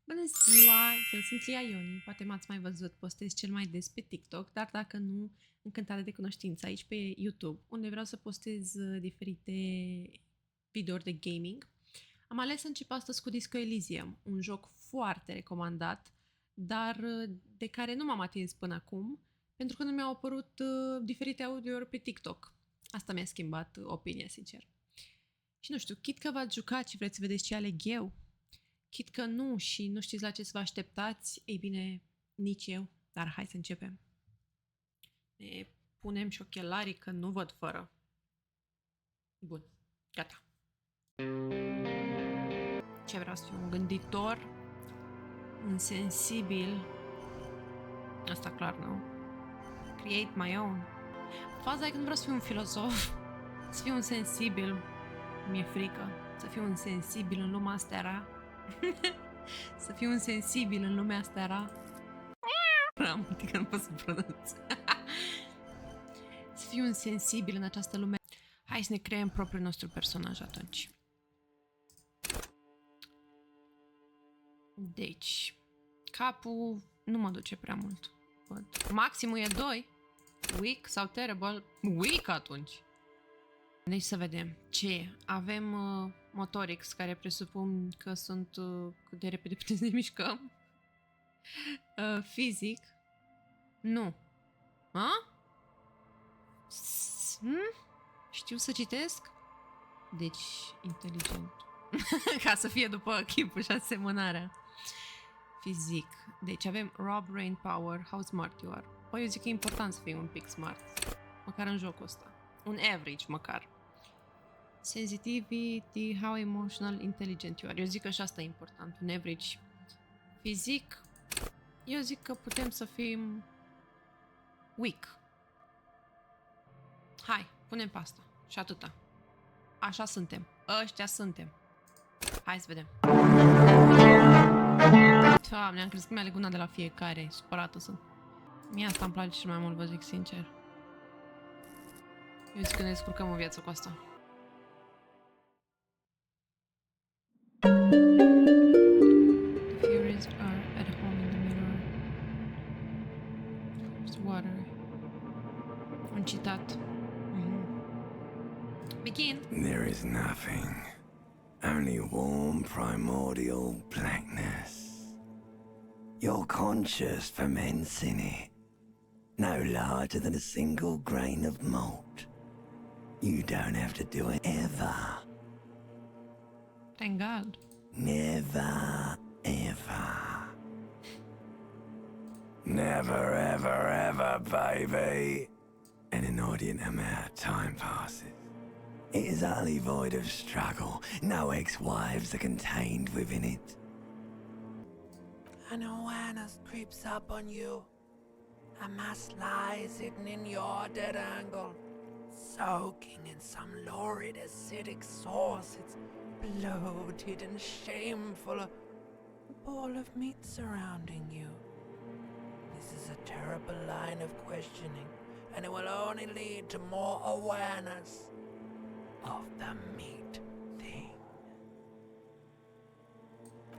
Bună ziua, eu sunt Lia Ioni, poate m-ați mai văzut, postez cel mai des pe TikTok, dar dacă nu, încântată de cunoștință aici pe YouTube, unde vreau să postez diferite videouri de gaming. Am ales să încep astăzi cu Disco Elysium, un joc foarte recomandat, dar de care nu m-am atins până acum, pentru că nu mi-au apărut diferite audio-uri pe TikTok. Asta mi-a schimbat opinia, sincer. Și nu știu, chit că v-ați jucat și vreți să vedeți ce aleg eu, chit că nu și nu știți la ce să vă așteptați, ei bine, nici eu, dar hai să începem. Ne punem și ochelarii că nu văd fără. Bun, gata. Ce vreau să fiu? Un gânditor, un sensibil, asta clar, nu? Create my own. Faza e că nu vreau să fiu un filozof, să fiu un sensibil. Mi-e frică să fiu un sensibil în lumea asta rea. Să fiu un sensibil în lumea asta rea. Am că nu pot să pronunț. Să fiu un sensibil în această lume. Hai să ne creăm propriul nostru personaj atunci. Deci, capul nu mă duce prea mult. Văd. Maximul e 2. Weak sau terrible? Weak atunci. Deci să vedem ce avem. Motorics, care presupun că sunt cât de repede putem să ne mișcăm. Fizic. Nu. A? Știu să citesc? Deci, inteligent. Ca să fie după chipul și asemănarea. Fizic. Deci avem raw brain power. How smart you are. Păi eu zic că e important să fii un pic smart. Măcar în jocul ăsta. Un average, măcar. Sensitivity, how emotional, intelligent you are. Eu zic că și asta e important, un average. Fizic, eu zic că putem să fim weak. Hai, punem pe asta. Și atâta. Așa suntem. Ăștia suntem. Hai să vedem. Doamne, am crezut că mi-a legat una de la fiecare. Supărată sunt. Mie asta îmi place cel mai mult, vă zic sincer. Eu zic că ne descurcăm în viață cu asta. The Furies are at home in the mirror. It's water. Un citat. Begin. There is nothing. Only warm primordial blackness. Your conscious ferments in it. No larger than a single grain of malt. You don't have to do it ever. Thank God. Never, ever. Never, ever, ever, baby. An inordinate amount of time passes. It is utterly void of struggle. No ex-wives are contained within it. An awareness creeps up on you. A mass lies hidden in your dead angle, soaking in some lurid acidic source. It's bloated and shameful, a ball of meat surrounding you. This is a terrible line of questioning, and it will only lead to more awareness of the meat thing.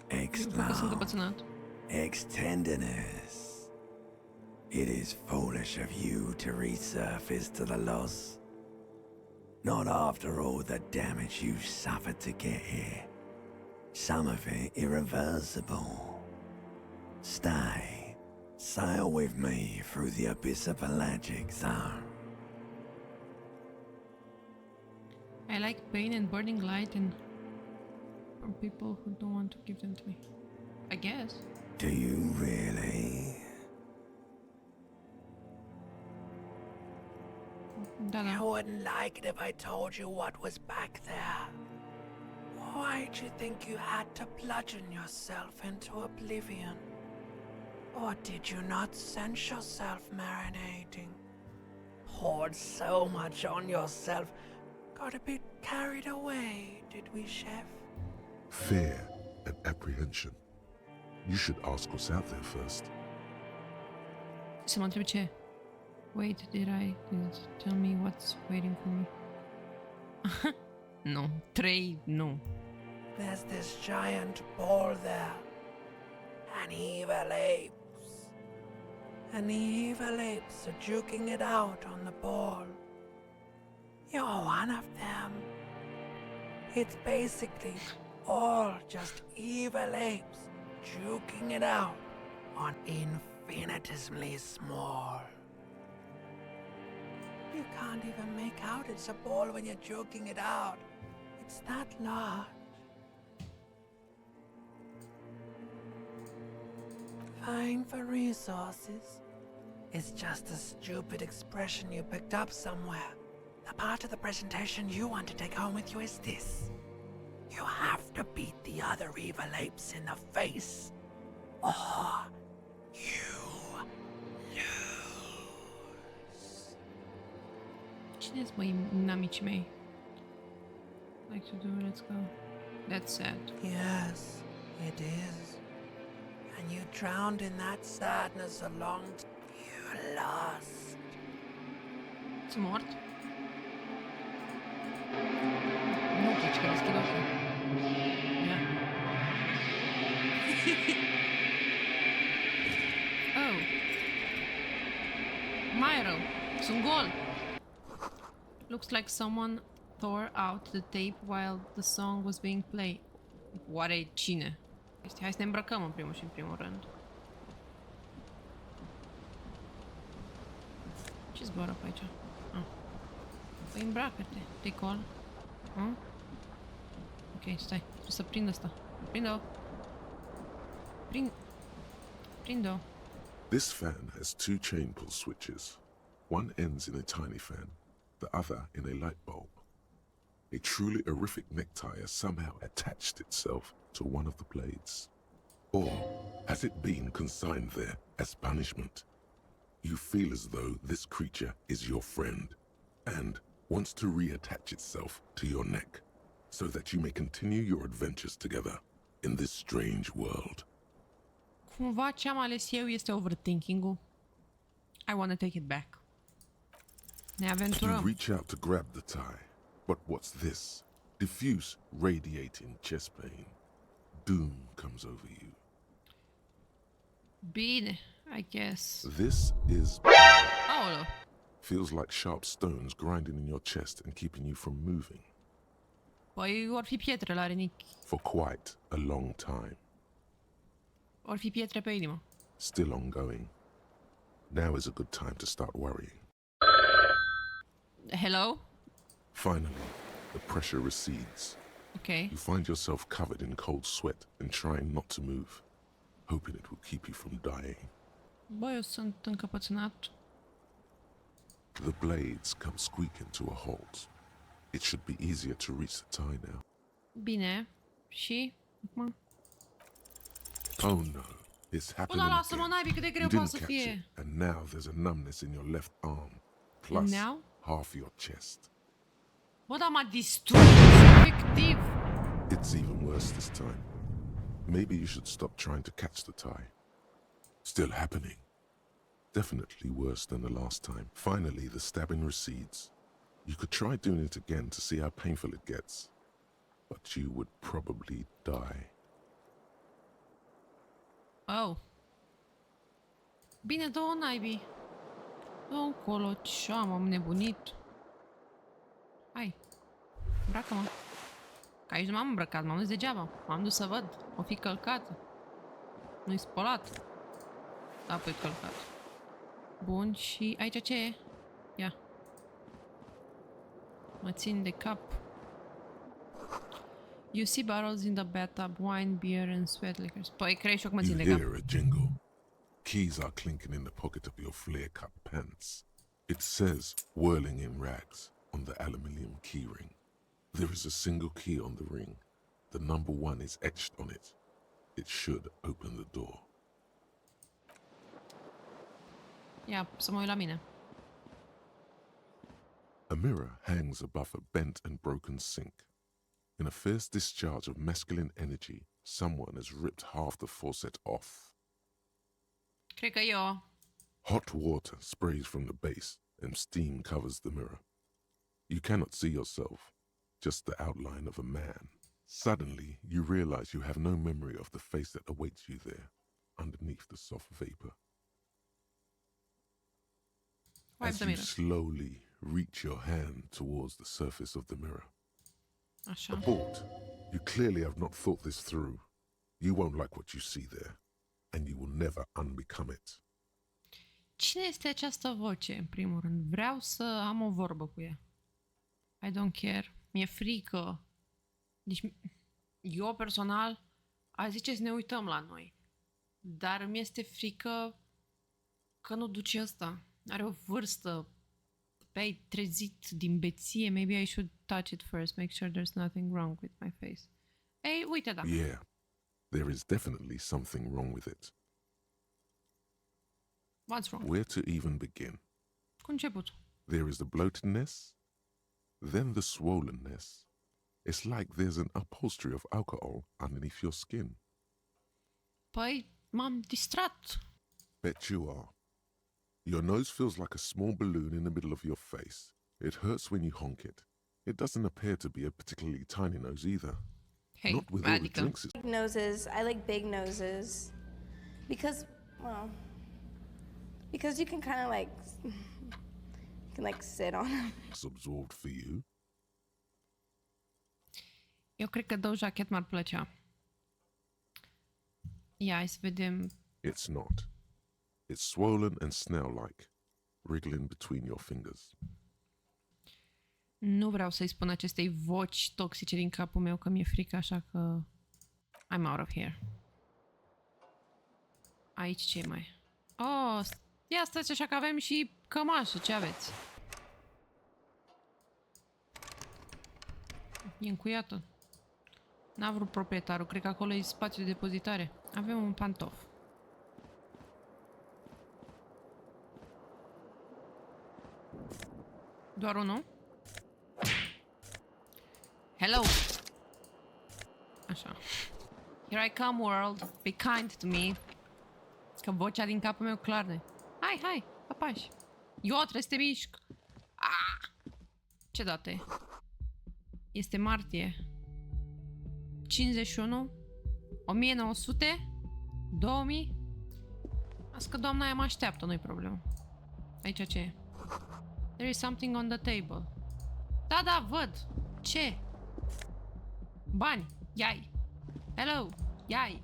Ex-love, ex-tenderness. It is foolish of you to resurface to the loss. Not after all the damage you've suffered to get here. Some of it irreversible. Stay. Sail with me through the abyss of pelagic zone. I like pain and burning light and from people who don't want to give them to me. I guess. Do you really? I wouldn't like it if I told you what was back there. Why'd you think you had to bludgeon yourself into oblivion? Or did you not sense yourself marinating? Poured so much on yourself, got a bit carried away, did we, Chef? Fear and apprehension. You should ask what's out there first. Să mă întreb ce? Wait, did tell me what's waiting for me? No. 3, no. There's this giant ball there. an evil apes. And the evil apes are juking it out on the ball. You're one of them. It's basically all just evil apes juking it out on infinitesimally small. You can't even make out it's a ball when you're joking it out. It's that large. Vying for resources is just a stupid expression you picked up somewhere. The part of the presentation you want to take home with you is this. You have to beat the other evil apes in the face, or you lose. Cine-s măi inamicii mei? Like to do, let's go. That's sad. Yes, it is. And you drowned in that sadness along. You lost. Ți mort? Nu, deci că deschid ochii. Ia. Oh. Mai rău. Sunt gol. Looks like someone tore out the tape while the song was being played. Oare cine? Hai să ne îmbrăcăm în primul și în primul rând. Ce zboară pe aici? Ah. Păi îmbracă-te, take all. Ok, stai, trebuie să prind asta. Prind-o. Prind-o. This fan has two chain pull switches. One ends in a tiny fan, the other in a light bulb. A truly horrific necktie has somehow attached itself to one of the blades. Or has it been consigned there as punishment? You feel as though this creature is your friend and wants to reattach itself to your neck so that you may continue your adventures together in this strange world. Cumva ce am ales eu este overthinking-ul. I want to take it back. Ne You aventurăm. reach out to grab the tie, but what's this? Diffuse, radiating chest pain. Doom comes over you. Bine, I guess. This is Aoleu. feels like sharp stones grinding in your chest and keeping you from moving Păi or fi pietre la renichi. for quite a long time. Or fi pietre pe inimă. Still ongoing. Now is a good time to start worrying. Hello? Finally, the pressure recedes. Ok. You find yourself covered in cold sweat and trying not to move, hoping it will keep you from dying. Bă, eu sunt încăpățânat. The blades come squeaking to a halt. It should be easier to reach the tie now. Bine. Și? Acum? Oh no, it's happening Bă, lasă-mă, again. naibii, cât de greu You poate didn't să catch fie. it, and now there's a numbness in your left arm, plus now? half your chest. Bă, dar m-a distrus, efectiv. It's even worse this time. Maybe you should stop trying to catch the tie. Still happening. Definitely worse than the last time. Finally, the stabbing recedes. You could try doing it again to see how painful it gets, but you would probably die. Oh. Bine, două naibii. Dă-o încolo, ce am nebunit. Hai, îmbracă-mă. Că aici nu m-am îmbrăcat, m-am dus degeaba. M-am dus să văd, o fi călcată. Nu-i spălat. Apoi călcat. Bun, și aici ce e? Ia. Mă țin de cap. You see bottles in the bathtub, wine, beer and sweat liquors. Păi, crezi și eu că mă You țin de cap. hear a jingle. Keys are clinking in the pocket of your flare-cut pants. It says, whirling in rags, on the aluminium key ring. There is a single key on the ring. The number 1 is etched on it. It should open the door. Ia, să mă uit la mine. A mirror hangs above a bent and broken sink. In a fierce discharge of masculine energy, someone has ripped half the faucet off. Cred că eu. Hot water sprays from the base and steam covers the mirror. You cannot see yourself, just the outline of a man. Suddenly, you realize you have no memory of the face that awaits you there. underneath the soft vapor. Wipe As the you mirror. slowly reach your hand towards the surface of the mirror. Așa. Abort, you clearly have not thought this through. You won't like what you see there, and you will never unbecome it. Cine este această voce, în primul rând? Vreau să am o vorbă cu ea. I don't care. Mi-e frică. Deci, eu personal, aș zice să ne uităm la noi. Dar mi este frică că nu duce ăsta. Are o vârstă. Pe-ai trezit din beție. Maybe I should touch it first. Make sure there's nothing wrong with my face. Ei, uite, da. Yeah, there is definitely something wrong with it. What's wrong? Where to even begin? Cu început. There is the bloatedness, then the swollenness. It's like there's an upholstery of alcohol underneath your skin. Păi, m-am distrat. Bet you are. Your nose feels like a small balloon in the middle of your face. It hurts when you honk it. It doesn't appear to be a particularly tiny nose either. Hei, Not with all the adică... drinks. Big noses. I like big noses because, well, because you can kind of like, you can like sit on them. It's absorbed for you. Eu cred că două jachet m-ar plăcea. Ia, hai să vedem. It's not. It's swollen and snail-like, wriggling between your fingers. Nu vreau să-i spun acestei voci toxice din capul meu că mi-e frică, așa că I'm out of here. Aici ce mai? Oh, ia stați așa că avem și cămașă, ce aveți? E încuiată. N-a vrut proprietarul, cred că acolo e spațiu de depozitare. Avem un pantof. Doar unul? Hello! Așa. Here I come, world. Be kind to me. Că vocea din capul meu clar ne. Hai, hai, papași. Eu trebuie să te mișc. Ah! Ce dată e? Este martie. 51? 1900? 2000? Asta că doamna aia mă așteaptă, nu-i problemă. Aici ce e? There is something on the table. Da, da, văd. Ce? Bani. Iai. Hello. Iai.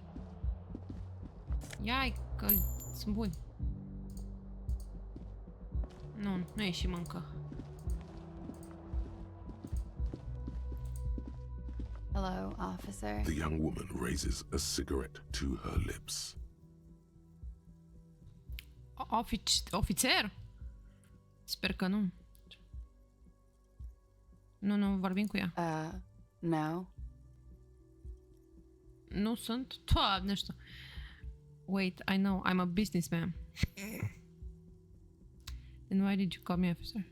Iai, că sunt buni. Nu, nu ieșim încă. Hello, officer. The young woman raises a cigarette to her lips. Ofițer? Sper că nu. Nu, vorbim cu ea. No. Nu sunt? Doamne, știu. Wait, I know, I'm a businessman. Then why did you call me officer?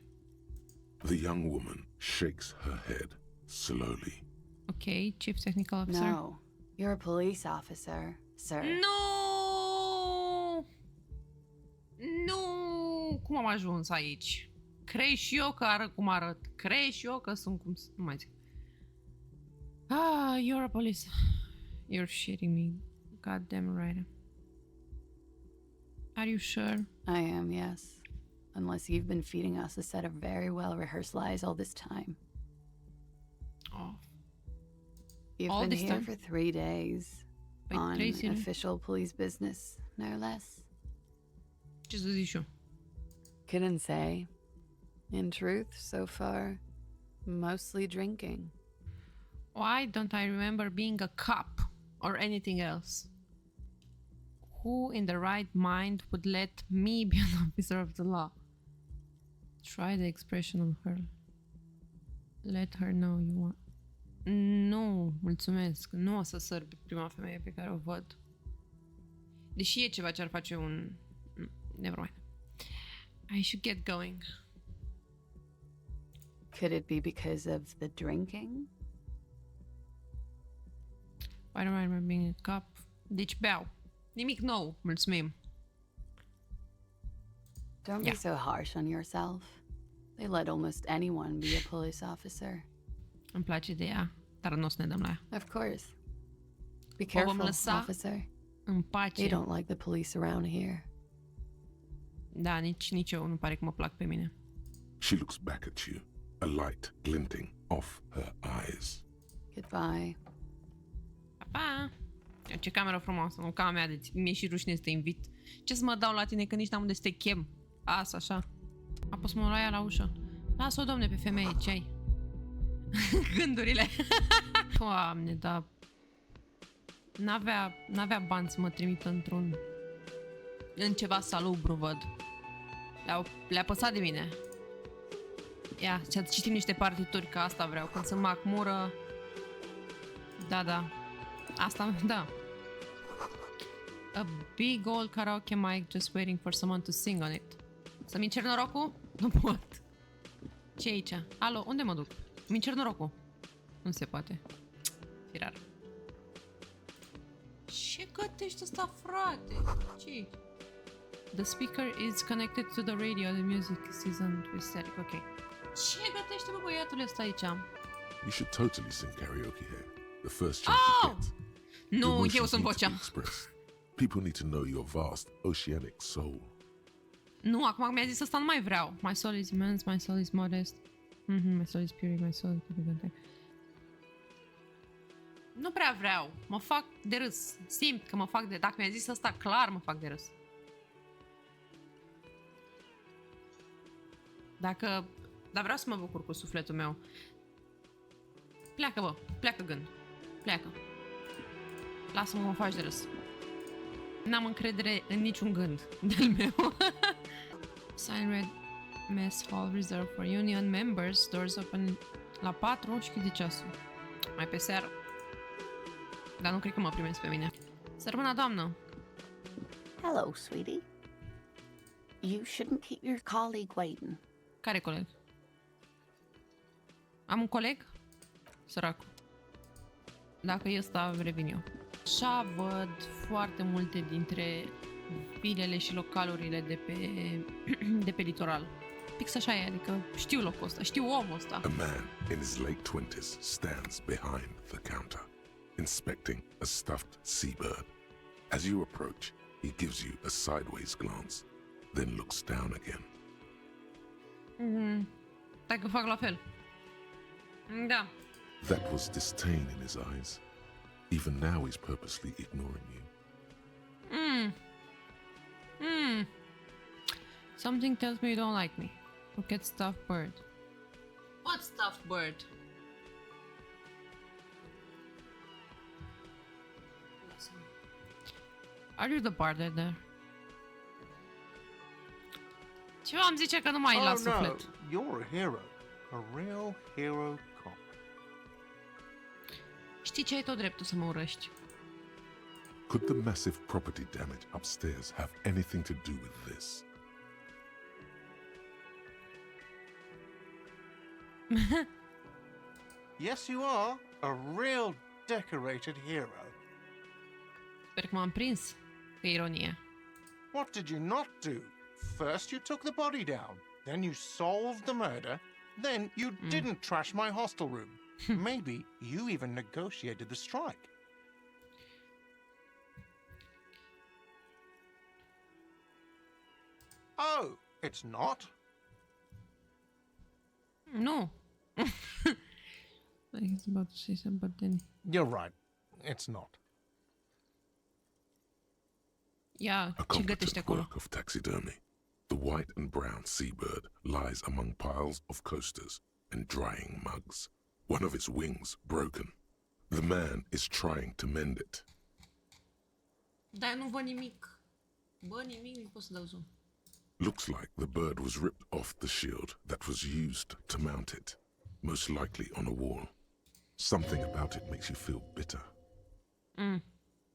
The young woman shakes her head slowly. Okay, chief technical officer. No. You're a police officer, sir. Nu! Nu! Cum am ajuns aici? Crezi și eu că arăt cum arăt. Crezi și eu că sunt cum... Nu mai zic. Ah, you're a police. You're shitting me. God damn right. Are you sure? I am, yes. Unless you've been feeding us a set of very well-rehearsed lies all this time. Oh. You've All been this here time? for 3 days. Păi, On 3 zile. official police business, no less. Ce să zici eu? Couldn't say. In truth, so far, mostly drinking. Why don't I remember being a cop or anything else? Who in the right mind would let me be an officer of the law? Try the expression on her. Let her know you want. Nu, mulțumesc. Nu o să săr pe prima femeie pe care o văd. Deși e ceva ce ar face un... Never mind. I should get going. Could it be because of the drinking? Why don't I remember being a cop? Deci beau. Nimic nou, mulțumim. Don't Yeah. be so harsh on yourself. They let almost anyone be a police officer. Îmi place ideea, dar nu o să ne dăm la ea. Of course. Be O vom careful, lăsa? officer. în They pace. don't like the police around here. Da, nici eu nu pare că mă plac pe mine. She looks back at you, a light glinting off her eyes. Goodbye. Pa, pa! Ce cameră frumoasă, nu ca a mea, deci mi-e și rușine să te invit. Ce să mă dau la tine că nici n-am unde să te chem? Asta, așa. A pus mă la ușă. Lasă-o, domne, pe femeie, ce ai? Gândurile. Doamne, da. N-avea bani să mă trimită în ceva salubru, văd. Le-a păsat de mine. Ia, citim niște partituri, că asta vreau. Când sunt macmură. Da. Asta, da. A big old karaoke mic just waiting for someone to sing on it. Să-mi încerc norocul? Nu pot. Ce e aici? Alo, unde mă duc? Îmi încerc norocul. Nu se poate. Firar. Ce gătești ăsta, frate? Ce? The speaker is connected to the radio. The music isn't with static. Ok. Ce gătește, bă, băiatul ăsta aici? You should totally sing karaoke here. The first chance you get. Nu, Your eu emotions sunt need to be vocea. expressed. People need to know your vast oceanic soul. Nu, acum mi-a zis asta nu mai vreau. My soul is immense, my soul is modest. My soul is pure, my soul is pure. Nu prea vreau. Mă fac de râs. Simt că mă fac de... Dacă mi-a zis asta, clar mă fac de râs. Dar vreau să mă bucur cu sufletul meu. Pleacă, bă. Pleacă gând. Pleacă. Lasă-mă, mă faci de râs. N-am încredere în niciun gând del meu. Sign red mess hall reserved for union members. Doors open la 4 și cât de ceasul? Mai pe seară. Dar nu cred că mă primesc pe mine. Să rămână, doamnă. Hello, sweetie. You shouldn't keep your colleague waiting. Care coleg? Am un coleg? Săracul. Dacă e ăsta, revin eu. Așa văd foarte multe dintre vilele și localurile de pe litoral. Fix așa e, adică știu locul ăsta, știu omul ăsta. A man in his late 20s stands behind the counter, inspecting a stuffed seabird. As you approach, he gives you a sideways glance, then looks down again. Dacă fac la fel. Da. That was disdain in his eyes. Even now he's purposely ignoring you. Something tells me you don't like me. Look at stuffed bird. What stuffed bird? Are you the bartender? Ceva îmi zice că nu mai la suflet. You're a hero. A real hero cop. Știi ce, ai tot dreptul să mă urăști. Could the massive property damage upstairs have anything to do with this? Yes, you are. A real decorated hero. Sper că m-am prins. Că ironie. What did you not do? First you took the body down, then you solved the murder, then you didn't trash my hostel room. Maybe you even negotiated the strike. Oh, it's not? Nu. I was about to say something, but then... You're right. It's not. Ia, A ce gătești competent acolo? work of taxidermy. The white and brown seabird lies among piles of coasters and drying mugs, one of its wings broken. The man is trying to mend it. Da, eu nu văd nimic. Bă, nimic, nu pot să dau zoom. Looks like the bird was ripped off the shield that was used to mount it, most likely on a wall. Something about it makes you feel bitter.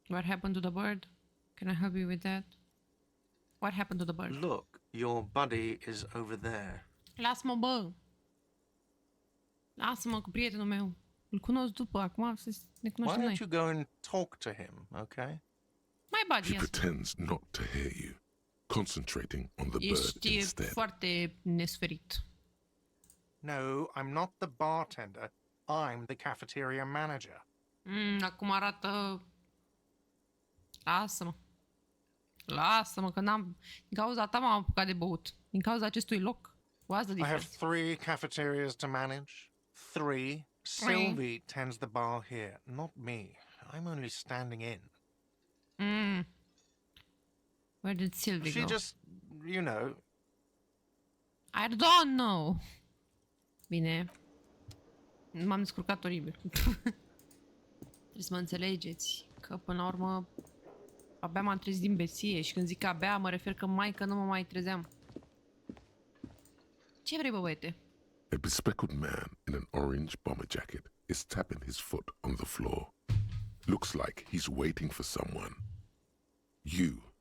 What happened to the bird? Can I help you with that? What happened to the bird? Look, your buddy is over there. Lasă-mă, bă! Lasă-mă cu prietenul meu. Îl cunosc după, acum să ne Why cunoaștem noi. don't you go and talk to him, okay? Mai bagi He asta. pretends not to hear you, concentrating on the bird Ești instead. foarte nesferit. No, I'm not the bartender. I'm the cafeteria manager. Acum arată Lasă-mă. Lasă-mă, că n-am... Din cauza ta m-am apucat de băut. Din cauza acestui loc. What's the I have difference? 3 cafeterias to manage. 3. Sylvie tends the bar here, not me. I'm only standing in. Where did Sylvie She go? just, you know, I don't know. Bine. M-am descurcat oribil. Trebuie să mă înțelegeți că până la urmă abia m-am trezit din beție și când zic abia mă refer că nu mă mai trezeam. Ce vrei, bă, băiete? A bespectacled man in an orange bomber jacket is tapping his foot on the floor. Looks like he's waiting for someone. You.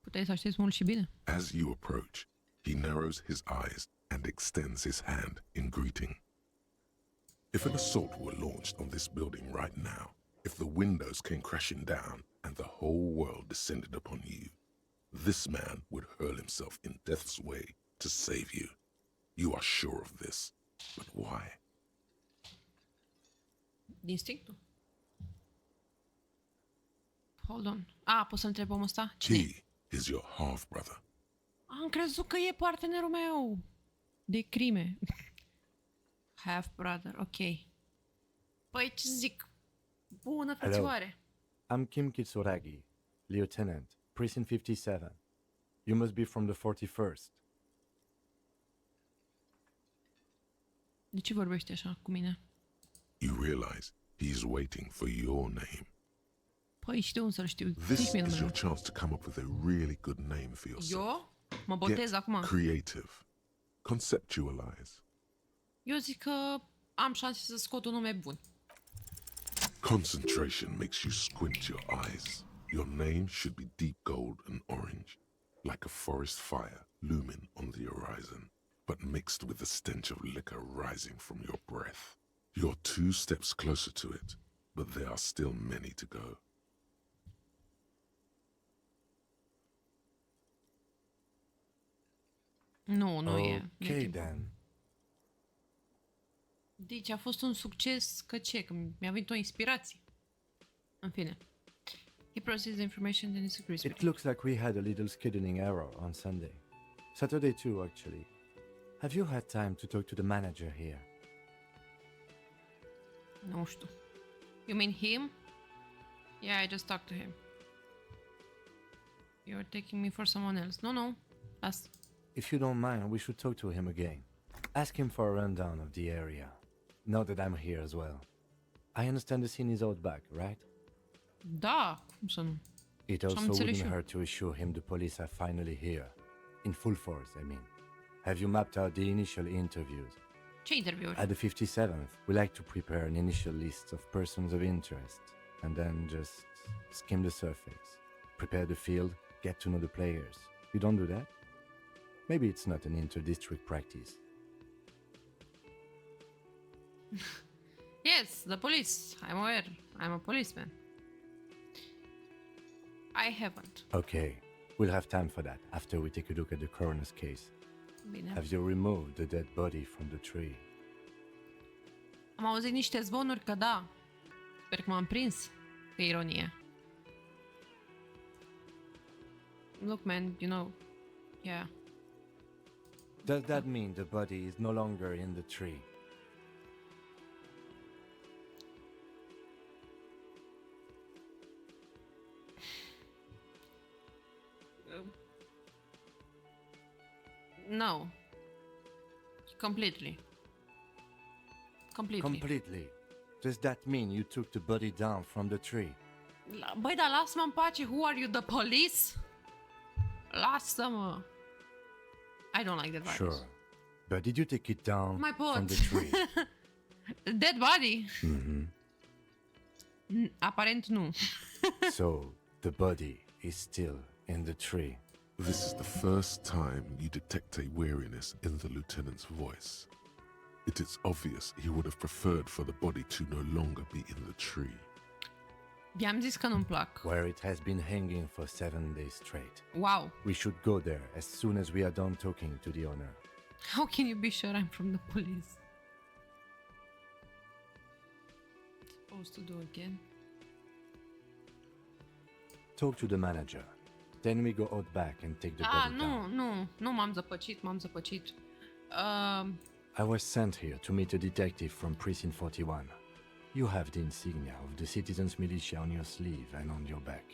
Puteai să aștepți mult și bine. As you approach, he narrows his eyes and extends his hand in greeting. If an assault were launched on this building right now, if the windows came crashing down and the whole world descended upon you, this man would hurl himself in death's way to save you. You are sure of this, but why? Instinctul. Hold on. Pot să întreb omul ăsta? Cine? He is your half-brother. Am crezut că e partenerul meu de crime. Half brother, ok. Păi ce zic? Bună, frățioare. I'm Kim Kitsuragi, Lieutenant, Precinct 57. You must be from the 41st. De ce vorbești așa cu mine? You realize he is waiting for your name. Păi și de unde să-l știu? This Zici mie is your numele. chance to come up with a really good name for yourself. Eu? Mă botez acum. Creative. Conceptualize. Eu zic că am șanse să scot un nume bun. Concentration makes you squint your eyes. Your name should be deep gold and orange, like a forest fire looming on the horizon, but mixed with the stench of liquor rising from your breath. You're 2 steps closer to it, but there are still many to go. Nu, nu e. Okay, then. Deci a fost un succes că ce? Că mi-a venit o inspirație. În fine. He processes the information then disagrees with It looks like we had a little scheduling error on Sunday. Saturday too, actually. Have you had time to talk to the manager here? Nu știu. You mean him? Yeah, I just talked to him. You're taking me for someone else. No. Las. If you don't mind, we should talk to him again. Ask him for a rundown of the area. Now that I'm here as well. I understand the scene is out back, right? Da, cum să nu? It Am also înțeles și wouldn't eu. hurt to assure him the police are finally here. In full force, I mean. Have you mapped out the initial interviews? Ce interviuri? At the 57th, we like to prepare an initial list of persons of interest, and then just skim the surface. Prepare the field, get to know the players. You don't do that? Maybe it's not an inter-district practice. Yes, the police. I'm aware. I'm a policeman. I haven't. Okay, we'll have time for that after we take a look at the coroner's case. Bine. Have you removed the dead body from the tree? Am auzit niște zvonuri că da. Sper că m-am prins. Că e ironie. Look, man, you know. Yeah. Does that mean the body is no longer in the tree? No. Completely. Completely. Does that mean you took the body down from the tree? Băi, dar lasă-mă în pace. Who are you, the police? Lasă-mă. I don't like that virus. Sure. But did you take it down My from pot. the tree? Dead body? Aparent nu. So, the body is still in the tree. This is the first time you detect a weariness in the lieutenant's voice. It is obvious he would have preferred for the body to no longer be in the tree. I-am zis că nu-mi plac. Where it has been hanging for 7 days straight. Wow. We should go there as soon as we are done talking to the owner. How can you be sure I'm from the police? Supposed to do again. Talk to the manager. Then we go out back and take the body down. Nu m-am zăpăcit. I was sent here to meet a detective from Precinct 41. You have the insignia of the Citizens Militia on your sleeve and on your back.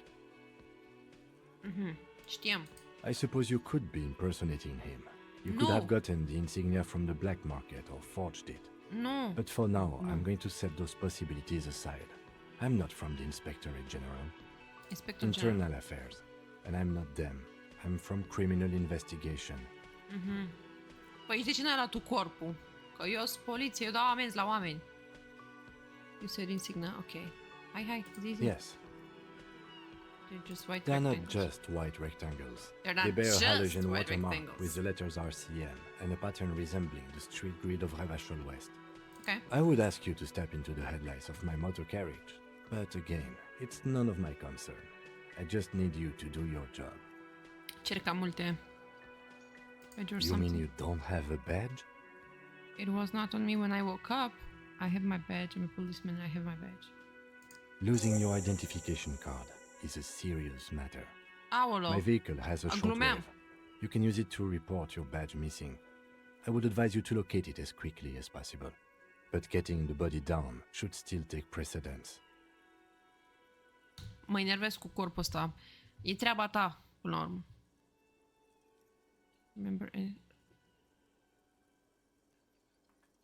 Știam. I suppose you could be impersonating him. You could No. have gotten the insignia from the black market or forged it. Nu. But for now, I'm going to set those possibilities aside. I'm not from the Inspectorate General. Inspector General. Internal affairs. And I'm not them. I'm from criminal investigation. Păi de ce n-ai luat tu corpul? Că eu sunt poliție, eu dau amenzi la oameni. You said insignia, ok. Hai, zi. Yes, They're just white they're not rectangles. just white rectangles. They're not They bear just a halogen white watermark rectangles. with the letters RCM and a pattern resembling the street grid of Ravachol West. Ok. I would ask you to step into the headlights of my motor carriage. But again, it's none of my concern. I just need you to do your job. Cer cam multe. Badge or You something. mean you don't have a badge? It was not on me when I woke up. I have my badge. I'm a policeman. I have my badge. Losing your identification card is a serious matter. Aolo. My vehicle has a Glumeam. shortwave. You can use it to report your badge missing. I would advise you to locate it as quickly as possible. But getting the body down should still take precedence. Mă enervez cu corpul ăsta. E treaba ta, până la urmă. Remember...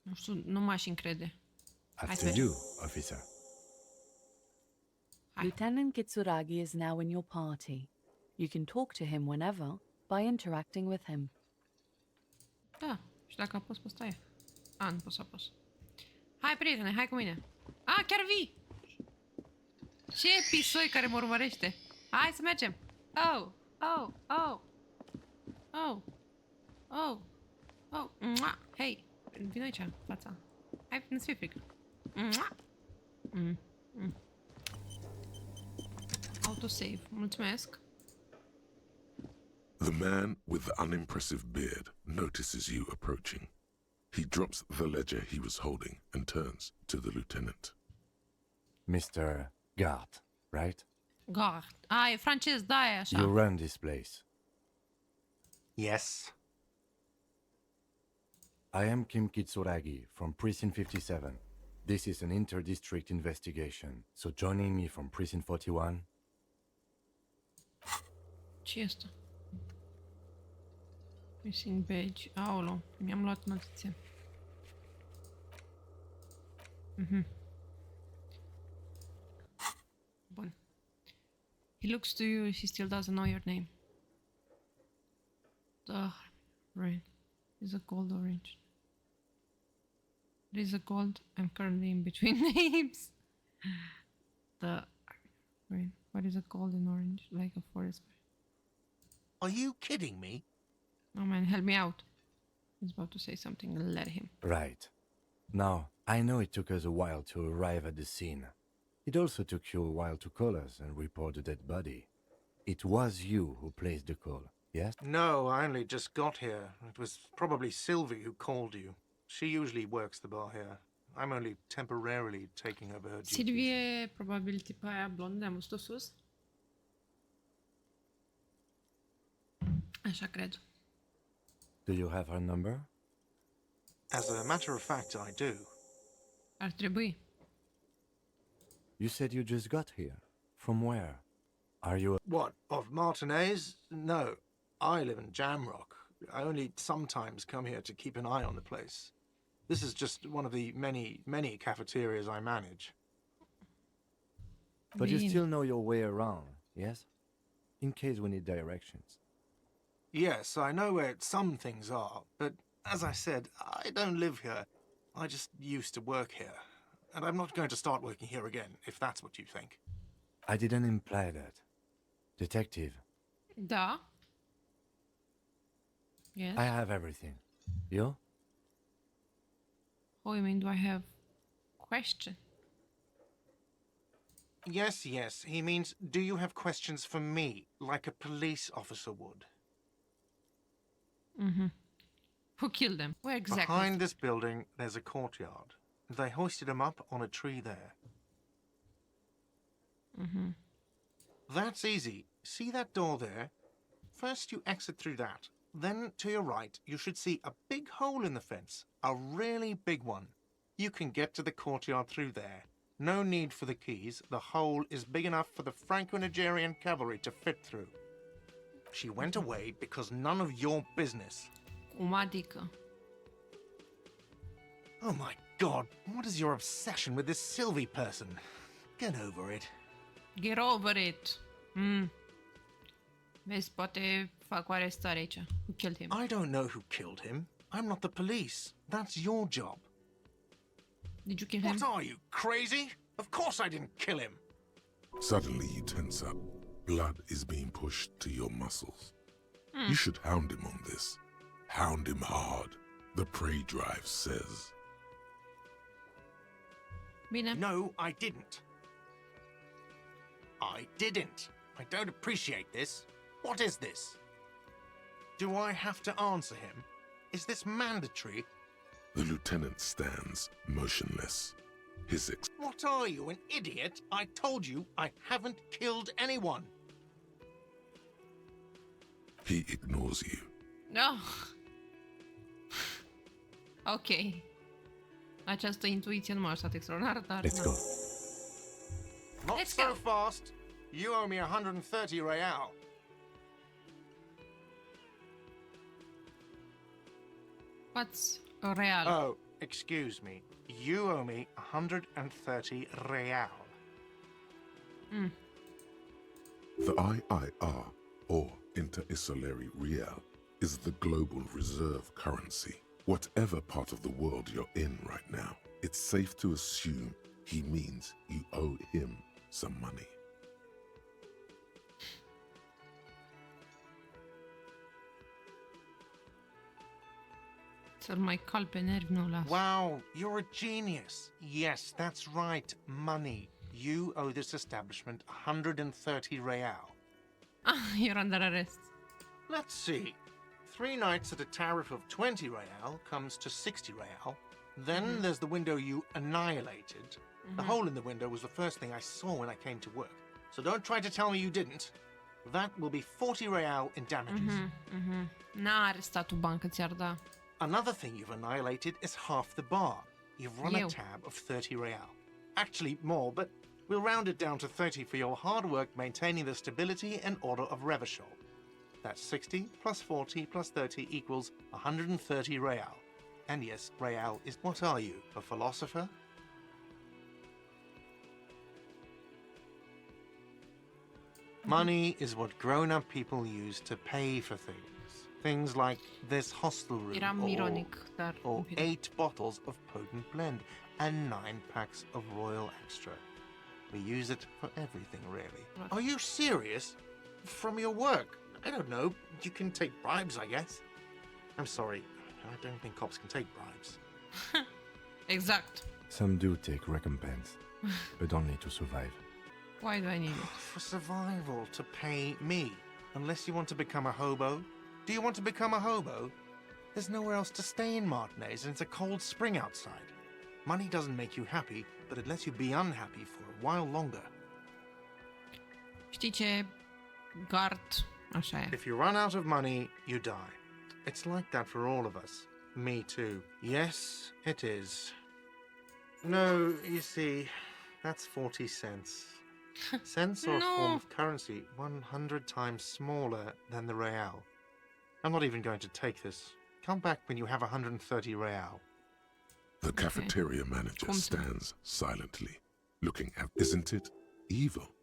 Nu știu, nu m-aș încrede. After you, officer. Hi. Lieutenant Kitsuragi is now in your party. You can talk to him whenever by interacting with him. Da, și dacă apăs pe ăsta e. Nu pot să apăs. Hai, prietene, hai cu mine. Chiar vii! Ce episoi care mă urmărește? Hai să mergem! Mua. Hei, vino aici, în fața. Hai, nu-ți fie frică. Mua. Autosave, mulțumesc. The man with the unimpressive beard notices you approaching. He drops the ledger he was holding and turns to the lieutenant. Mr. Gart, right? Gard. E francez, da, e așa. You run this place. Yes. I am Kim Kitsuragi from Precinct 57. This is an inter-district investigation, so joining me from Precinct 41... Ce e asta? Missing badge. Aolo, mi-am luat notițe. Bun. He looks to you, he still doesn't know your name. The red is a gold orange. There is a gold. I'm currently in between names. The red. What is a gold and orange? Like a forest fire. Are you kidding me? Oh man, help me out. He's about to say something. Let him. Right. Now, I know it took us a while to arrive at the scene. It also took you a while to call us and report the dead body. It was you who placed the call, yes? No, I only just got here. It was probably Sylvie who called you. She usually works the bar here. I'm only temporarily taking over her duties. Silvie, probabil tipa aia blondă, am văzut-o sus? Așa cred. Do you have her number? As a matter of fact, I do. Ar trebui. You said you just got here. From where? Are you What, of Martinez? No, I live in Jamrock. I only sometimes come here to keep an eye on the place. This is just one of the many cafeterias I manage. But you Bine. still know your way around, yes? In case we need directions. Yes, I know where some things are, but as I said, I don't live here. I just used to work here. And I'm not going to start working here again, if that's what you think. I didn't imply that. Detective, Da. Yes. I have everything. You? Oh, you mean do I have question? Yes, he means, do you have questions for me, like a police officer would? Who killed them? Where exactly? Behind this building, there's a courtyard. They hoisted him up on a tree there. That's easy. See that door there? First you exit through that. Then to your right, you should see a big hole in the fence. A really big one. You can get to the courtyard through there. No need for the keys. The hole is big enough for the Franco-Nigerian cavalry to fit through. She went away because none of your business. Cum adică? Oh my god, what is your obsession with this Sylvie person? Get over it. Get over it. Vezi, poate fac o arestare aici. Who killed him? I don't know who killed him. I'm not the police. That's your job. Did you kill him? What are you, crazy? Of course I didn't kill him. Suddenly you tense up. Blood is being pushed to your muscles. You should hound him on this. Hound him hard. The prey drive says. Bine. No, I didn't. I didn't. I don't appreciate this. What is this? Do I have to answer him? Is this mandatory? The lieutenant stands motionless. What are you, an idiot? I told you I haven't killed anyone. He ignores you. No. Ok. Această intuiție nu m-a ajutat extraordinar, dar... Let's go. Not Let's so go. fast. You owe me 130 real. What's real? Oh, excuse me. You owe me 130 real. The IIR, or Inter-Isolary Real, is the global reserve currency. Whatever part of the world you're in right now, it's safe to assume he means you owe him some money. Să-l mai cal pe nervi, nu las. Wow, you're a genius. Yes, that's right. Money. You owe this establishment 130 real. Ah, you're under arrest. Let's see. 3 nights at a tariff of 20 real comes to 60 real. Then there's the window you annihilated. The hole in the window was the first thing I saw when I came to work. So don't try to tell me you didn't. That will be 40 real in damages. N-a arestat o bancă, ți-ar da. Another thing you've annihilated is half the bar. You've run a tab of 30 real. Actually, more, but we'll round it down to 30 for your hard work maintaining the stability and order of Revachol. That's 60 plus 40 plus 30 equals 130 real. And yes, real is... What are you, a philosopher? Money is what grown-up people use to pay for things. Things like this hostel room, Eram ironic, dar... or 8 bottles of potent blend and 9 packs of Royal Extra. We use it for everything, really. Right. Are you serious? From your work? I don't know. You can take bribes, I guess. I'm sorry. I don't think cops can take bribes. Exact. Some do take recompense, but only to survive. Why do I need it? For survival, to pay me. Unless you want to become a hobo. Do you want to become a hobo? There's nowhere else to stay in Martinez, and it's a cold spring outside. Money doesn't make you happy, but it lets you be unhappy for a while longer. Știi ce? Gard, așa e. If you run out of money, you die. It's like that for all of us. Me too. Yes, it is. No, you see, that's 40 cents. Cents are a form of currency 100 times smaller than the real. I'm not even going to take this. Come back when you have 130 real. The cafeteria manager stands silently, looking at, isn't it evil?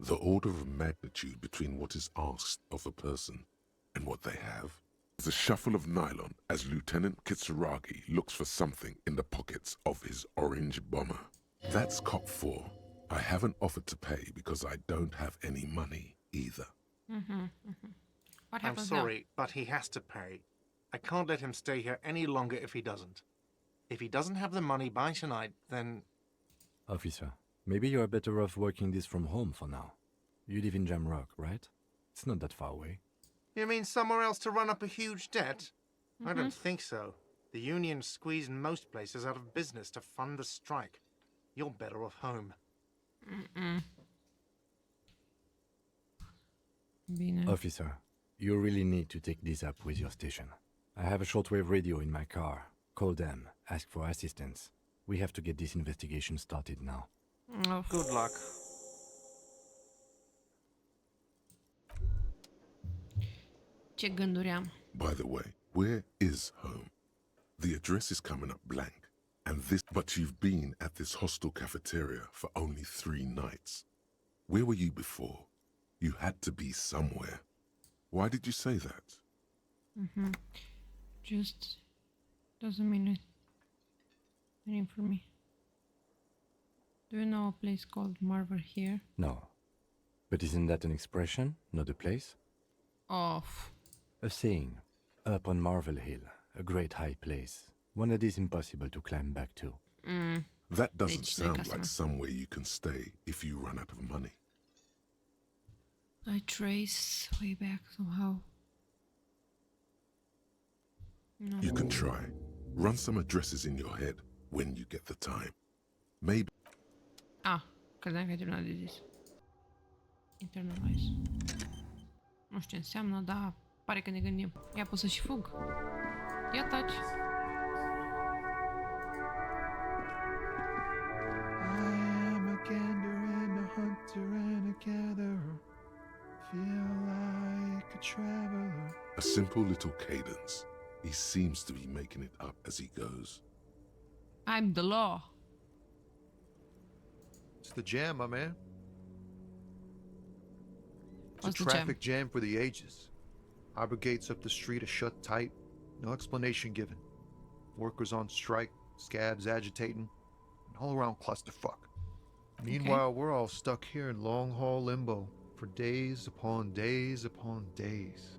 The order of magnitude between what is asked of a person and what they have. There's a shuffle of nylon as Lieutenant Kitsuragi looks for something in the pockets of his orange bomber. That's cop 4. I haven't offered to pay because I don't have any money either. What I'm happens now? sorry, but he has to pay. I can't let him stay here any longer if he doesn't. If he doesn't have the money by tonight, then... Officer, maybe you are better off working this from home for now. You live in Jamrock, right? It's not that far away. You mean somewhere else to run up a huge debt? I don't think so. The union squeezed most places out of business to fund the strike. You're better off home. Bine. Officer, you really need to take this up with your station. I have a shortwave radio in my car. Call them, ask for assistance. We have to get this investigation started now. Of. Good luck. Ce gânduri am. By the way, where is home? The address is coming up blank, but you've been at this hostel cafeteria for only 3 nights. Where were you before? You had to be somewhere. Why did you say that? Just doesn't mean anything for me. Do you know a place called Marver here? No. But isn't that an expression, not a place? Off. A saying. Up on Marvel Hill, a great high place. One that is impossible to climb back to. That doesn't Deci, sound casă. like somewhere you can stay if you run out of money. I trace way back somehow. No. You can try. Run some addresses in your head when you get the time. Maybe Credeam că ai terminat de zis. Internalize. Nu știu ce înseamnă, dar pare că ne gândim. Ia pot să și fug. Ia taci. I am a gander and a hunter and a gatherer. Feel like a traveler. a simple little cadence. He seems to be making it up as he goes. I'm the law. It's the jam, my man. It's What's a the jam? traffic jam for the ages. Harbor gates up the street are shut tight. No explanation given. Workers on strike, scabs agitating, an all-around clusterfuck. Meanwhile, we're all stuck here in long-haul limbo for days upon days upon days.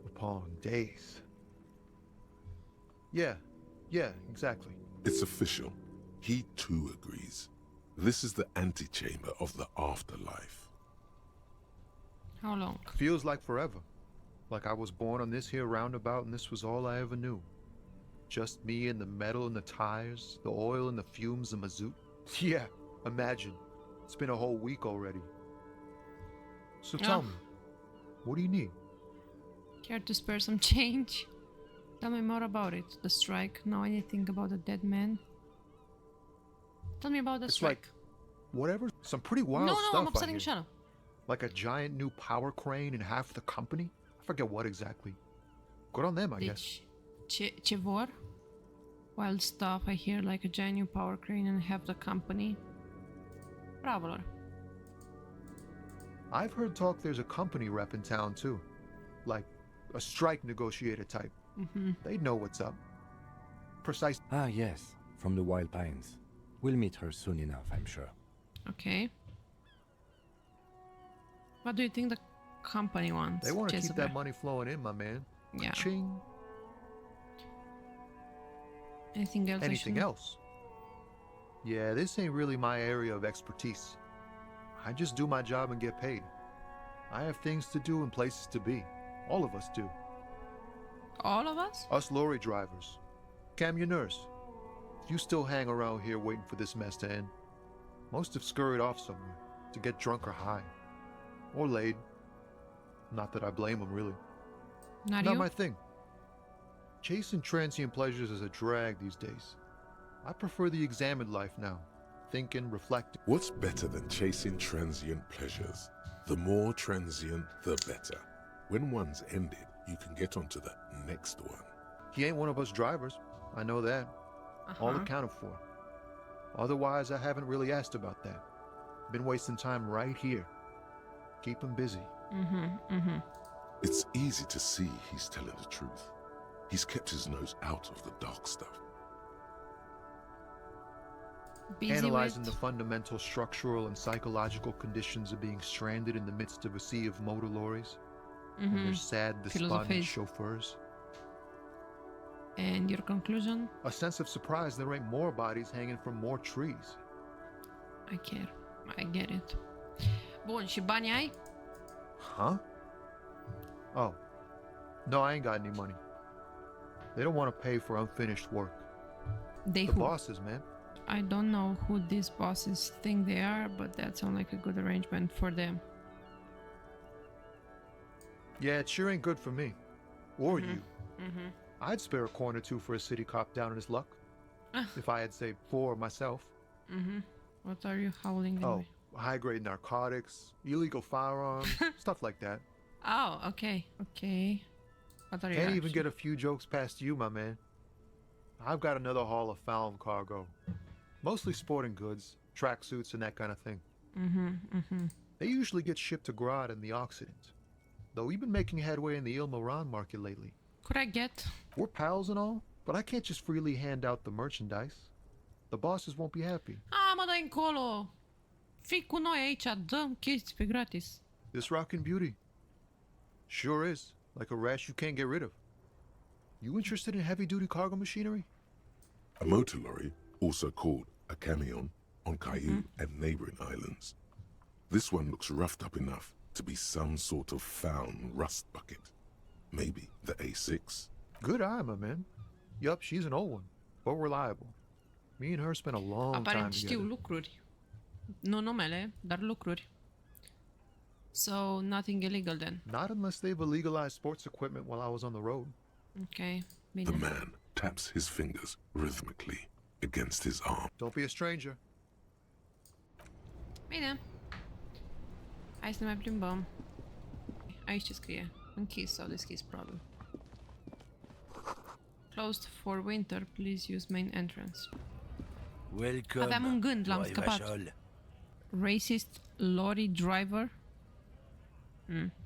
Upon days. Yeah, exactly. It's official. He too agrees. This is the antechamber of the afterlife. How long? Feels like forever. Like I was born on this here roundabout and this was all I ever knew. Just me and the metal and the tires, the oil and the fumes and mazout. Yeah, imagine. It's been a whole week already. So tell me, what do you need? Care to spare some change? Tell me more about it. The strike. Know anything about the dead man? Tell me about the It's strike. Whatever, some pretty wild No, stuff am I observing hear. shadow. Like a giant new power crane in half the company? I forget what exactly. Good on them, I guess. Deci, ce vor? Wild stuff. I hear like a giant new power crane and half the company. Bravo lor. I've heard talk there's a company rep in town too. Like a strike negotiator type. They'd know what's up. Precise. Ah, yes, from the Wild Pines. We'll meet her soon enough, I'm sure. Okay. What do you think the company wants? They want to keep Jezebel? that money flowing in, my man. Yeah. Ching. Anything else? I Anything should- else? Yeah, this ain't really my area of expertise. I just do my job and get paid. I have things to do and places to be. All of us do. All of us? Us lorry drivers. Camionneurs. You still hang around here waiting for this mess to end. Most have scurried off somewhere to get drunk or high. Or laid. Not that I blame them, really. Not Not you? my thing. Chasing transient pleasures is a drag these days. I prefer the examined life now. Thinking, reflecting. What's better than chasing transient pleasures? The more transient, the better. When one's ended, you can get onto the next one. He ain't one of us drivers. I know that. All accounted for. Otherwise, I haven't really asked about that. Been wasting time right here. Keep him busy. It's easy to see he's telling the truth. He's kept his nose out of the dark stuff. Busy Analyzing with... the fundamental structural and psychological conditions of being stranded in the midst of a sea of motor lorries and their sad, despondent Philosophy. chauffeurs. And your conclusion? A sense of surprise there ain't more bodies hanging from more trees. I care. I get it. Bun, și bani ai? Huh? Oh. No, I ain't got any money. They don't want to pay for unfinished work. They The who? bosses, man. I don't know who these bosses think they are, but that sounds like a good arrangement for them. Yeah, it sure ain't good for me. Or you. I'd spare a coin or two for a city cop down in his luck. If I had, say, 4 myself. What are you howling Oh, anyway? high-grade narcotics, illegal firearms, stuff like that. Oh, okay. Okay. What are you Can't even actually- get a few jokes past you, my man. I've got another haul of found cargo. Mostly sporting goods, tracksuits, and that kind of thing. They usually get shipped to Grad in the Occident. Though we've been making headway in the Il Moran market lately. Could I get... We're pals and all, but I can't just freely hand out the merchandise. The bosses won't be happy. Mă dai încolo! Fii cu noi aici, dăm chestii pe gratis. This rockin' beauty. Sure is. Like a rash you can't get rid of. You interested in heavy-duty cargo machinery? A motor lorry, also called a camion, on Caillou and neighboring islands. This one looks roughed up enough to be some sort of found rust bucket. Maybe the A6? Good eye, my man. Yup, she's an old one, but reliable. Me and her spent a long time Aparent știu together. lucruri. Nu numele, dar lucruri. So, nothing illegal then. Not unless they've illegalized sports equipment while I was on the road. Ok, The bine. man taps his fingers rhythmically against his arm. Don't be a stranger. Bine. Hai să ne mai plimbăm. Aici ce scrie? Închis sau deschis, probabil. Closed for winter, please use main entrance. Welcome. Aveam un gând, l-am scăpat. Vajol. Racist lorry driver?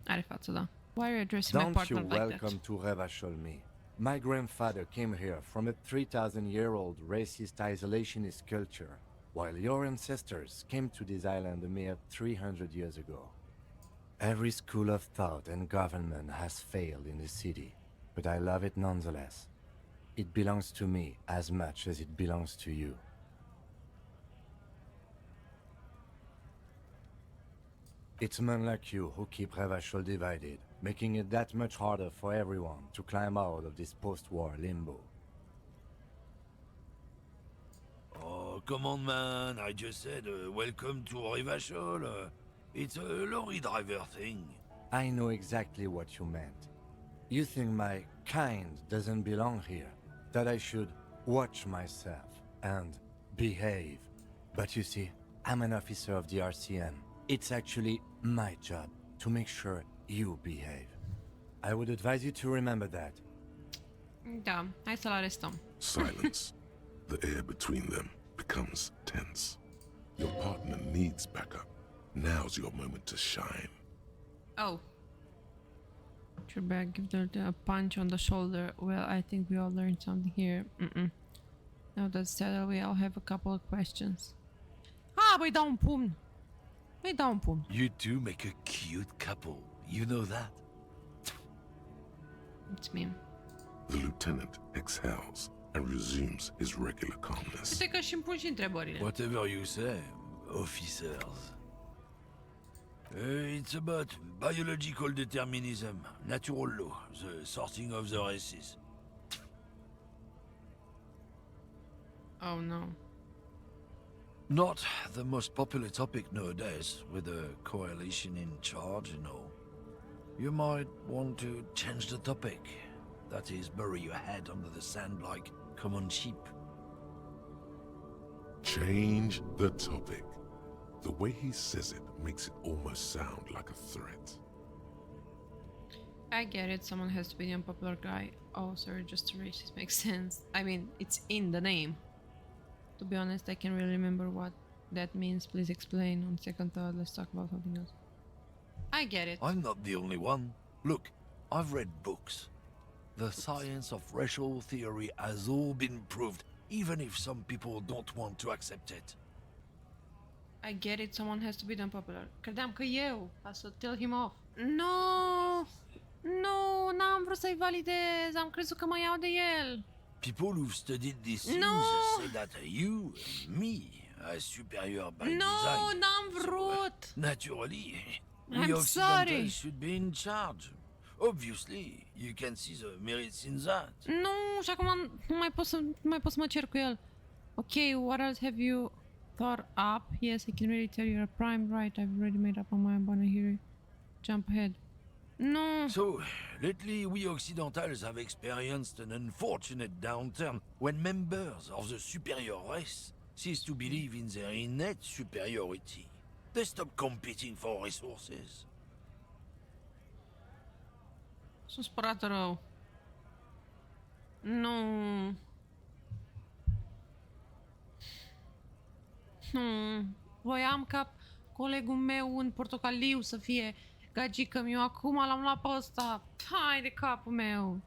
Are față, da. Why are you addressing my Don't partner you like welcome that? to Revachol me. My grandfather came here from a 3,000-year-old racist isolationist culture, while your ancestors came to this island a mere 300 years ago. Every school of thought and government has failed in the city, but I love it nonetheless. It belongs to me as much as it belongs to you. It's men like you who keep Revachol divided, making it that much harder for everyone to climb out of this post-war limbo. Oh, come on, man. I just said welcome to Rivachol. It's a lorry driver thing. I know exactly what you meant. You think my kind doesn't belong here, that I should watch myself and behave. But you see, I'm an officer of the RCM. It's actually my job to make sure you behave. I would advise you to remember that. Da, hai să-l arestăm. Silence. The air between them becomes tense. Your partner needs backup. Now's your moment to shine. Oh. Should I give the a punch on the shoulder? Well, I think we all learned something here. Now that's settled, we all have a couple of questions. Băi, dau un pumn. Băi, dau un pumn. You two make a cute couple. You know that? It's me. The lieutenant exhales and resumes his regular calmness. Uite că și-mi pun și întrebările. Whatever you say, officers. It's about biological determinism, natural law, the sorting of the races. Oh, no. Not the most popular topic nowadays, with the coalition in charge and all. You might want to change the topic. That is, bury your head under the sand like common sheep. Change the topic. The way he says it makes it almost sound like a threat. I get it, someone has to be the unpopular guy. Oh, sorry, just a racist makes sense. I mean, it's in the name. To be honest, I can't really remember what that means. Please explain. On second thought, let's talk about something else. I get it. I'm not the only one. Look, I've read books. The science of racial theory has all been proved, even if some people don't want to accept it. I get it, someone has to be the unpopular. Credeam că eu, ca să tell him off. No! Nu, n-am vrut să-i validez, am crezut că mă iau de el. People who've studied these things No! say that you and me are superior by No, design. n-am vrut! Naturally, I'm we sorry. Occidentals should be in charge. Obviously, you can see the merits in that. Nu, și acum nu mai pot să mă cer cu el. Okay, what else have you thought up? Yes, I can really tell you're a prime right. I've already made up my mind, but I hear you. Jump ahead. Nu! So, lately we Occidentals have experienced an unfortunate downturn when members of the superior race cease to believe in their innate superiority. They stop competing for resources. Sunt spărat rău. Nu. Nu. Voiam ca colegul meu în portocaliu să fie gagică-mi. Eu acum l-am luat pe ăsta. Hai de capul meu.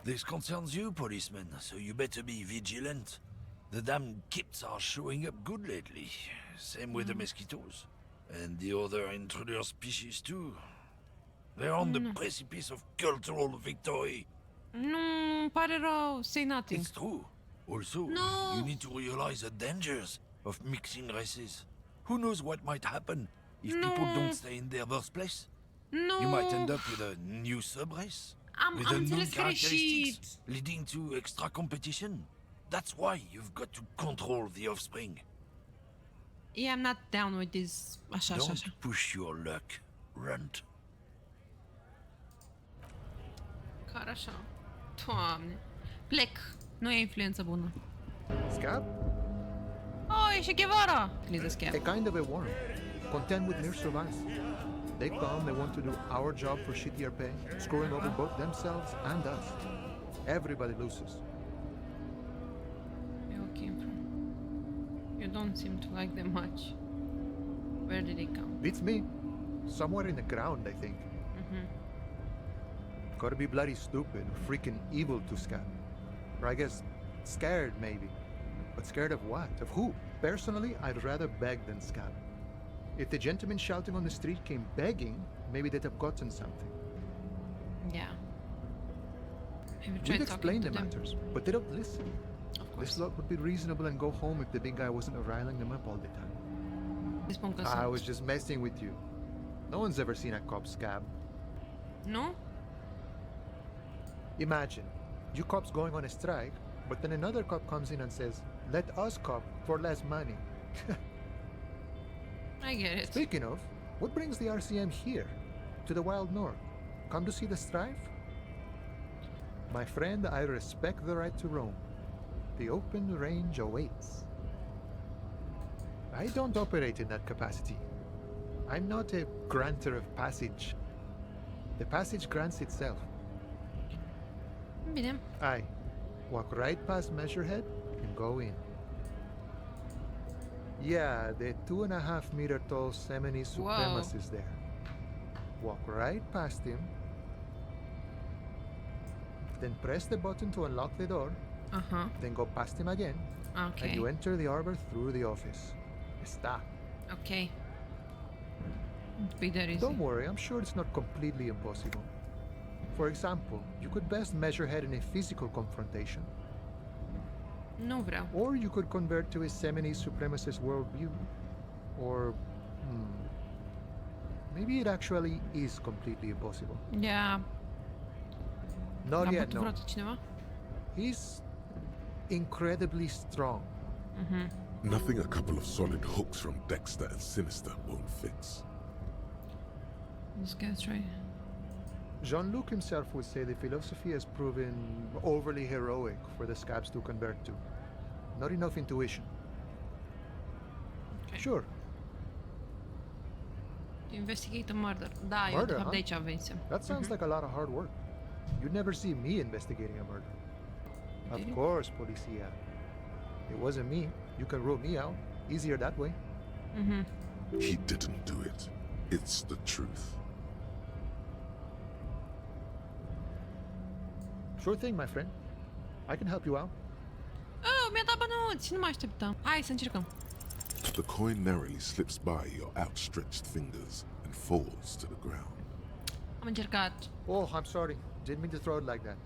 This concerns you, policeman, so you better be vigilant. The damned kids are showing up good lately. Same with the mosquitoes. And the other intruder species too. They're on the precipice of cultural victory. Nu, îmi pare rău. Say nothing. It's true. Also, No. you need to realize the dangers of mixing races. Who knows what might happen if people don't stay in their birthplace? Nu. You might end up with a new sub-race. Am with unknown înțeles greșit. characteristics leading to extra competition. That's why you've got to control the offspring. Yeah, I'm not down with this. Așa, așa, așa. Don't push your luck, runt. Care așa. Doamne. Plec. Nu e influență bună. Scab? Oh, e și Guevara! Please the scam. A kind of a worm, content with mere survival. They come, they want to do our job for shittier pay, screwing over both themselves and us. Everybody loses. Where you came from? You don't seem to like them much. Where did they come? Beats me. Somewhere in the ground, I think. Gotta be bloody stupid, freaking evil to Scab. Or I guess scared, maybe. But scared of what? Of who? Personally, I'd rather beg than Scab. If the gentleman shouting on the street came begging, maybe they'd have gotten something. Yeah. Have you We'd tried explain talking to the them? matters, but they don't listen. Of This course. lot would be reasonable and go home if the big guy wasn't riling them up all the time. Îi spun că I sunt. was just messing with you. No one's ever seen a cop Scab. Nu? Imagine, you cops going on a strike, but then another cop comes in and says, let us cop for less money. I get it. Speaking of, what brings the RCM here, to the wild north? Come to see the strife? My friend, I respect the right to roam. The open range awaits. I don't operate in that capacity. I'm not a granter of passage. The passage grants itself. Bine. I walk right past Measurehead and go in. Yeah, the 2.5 meter tall Semini Supremacist is there. Walk right past him, then press the button to unlock the door, Aha. then go past him again, and you Ok. enter the arbor through the office. Está. Ok. Be there easy. Don't worry, I'm sure it's not completely impossible. For example, you could best Measurehead in a physical confrontation, Nu vreau. or you could convert to a Semini Supremacist worldview. Or, maybe it actually is completely impossible. Yeah. Not A yet, bătut no. vreodată cineva? He's incredibly strong. Nothing a couple of solid hooks from Dexter and Sinister won't fix. This guy's right. Jean-Luc himself would say the philosophy has proven overly heroic for the Scabs to convert to. Not enough intuition. Okay. Sure, Investigate a murder. Da, eu Murder, de fapt huh? de aici venisem. that sounds like a lot of hard work. You'd never see me investigating a murder. Of Okay. course, Policia. It wasn't me. You can rule me out. Easier that way. He didn't do it. It's the truth. Sure thing, my friend. I can help you out. Oh, mi-a dat bănuți! Nu mă așteptam. Hai să încercăm. The coin narrowly slips by your outstretched fingers and falls to the ground. Am încercat. Oh, I'm sorry. Didn't mean to throw it like that.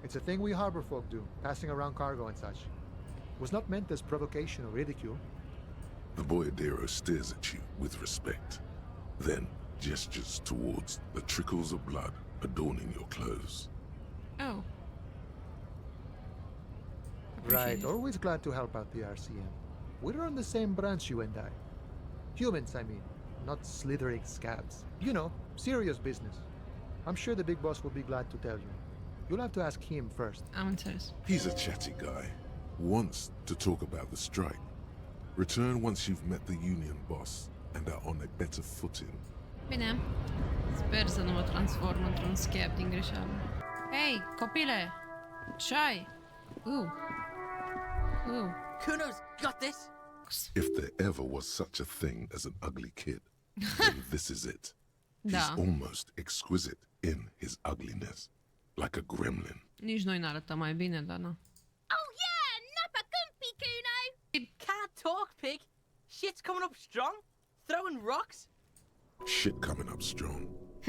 It's a thing we harbor folk do, passing around cargo and such. Was not meant as provocation or ridicule. The boyadero stares at you with respect, then gestures towards the trickles of blood adorning your clothes. Oh. Right, Appreciate it. always glad to help out the RCM. We're on the same branch, you and I. Humans, I mean. not slithering scabs. You know, serious business. I'm sure the big boss will be glad to tell you. You'll have to ask him first. Am înțeles. He's a chatty guy. Wants to talk about the strike. Return once you've met the union boss and are on a better footing. Bine. Sper să nu mă transform într-un scab din greșeală. Hei, copile! Ce-ai? Kuno's got this. If there ever was such a thing as an ugly kid, then this is it. He's Da. almost exquisite in his ugliness, like a gremlin. Nici noi n-arătăm mai bine, dar na. Oh yeah, nappa gumpy, Kuno. Can't talk, pig. Shit's coming up strong. Throwing rocks. Shit coming up strong.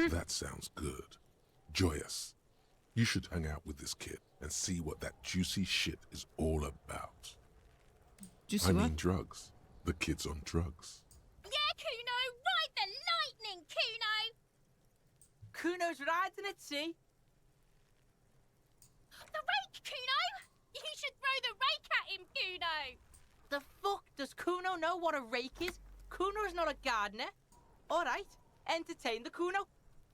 That sounds good. Joyous. You should hang out with this kid and see what that juicy shit is all about. Juicy I what? mean drugs. The kid's on drugs. Yeah, Kuno, ride the lightning, Kuno. Kuno's riding at sea. The rake, Kuno. You should throw the rake at him, Kuno. The fuck does Kuno know what a rake is? Kuno's not a gardener. All right, entertain the Kuno.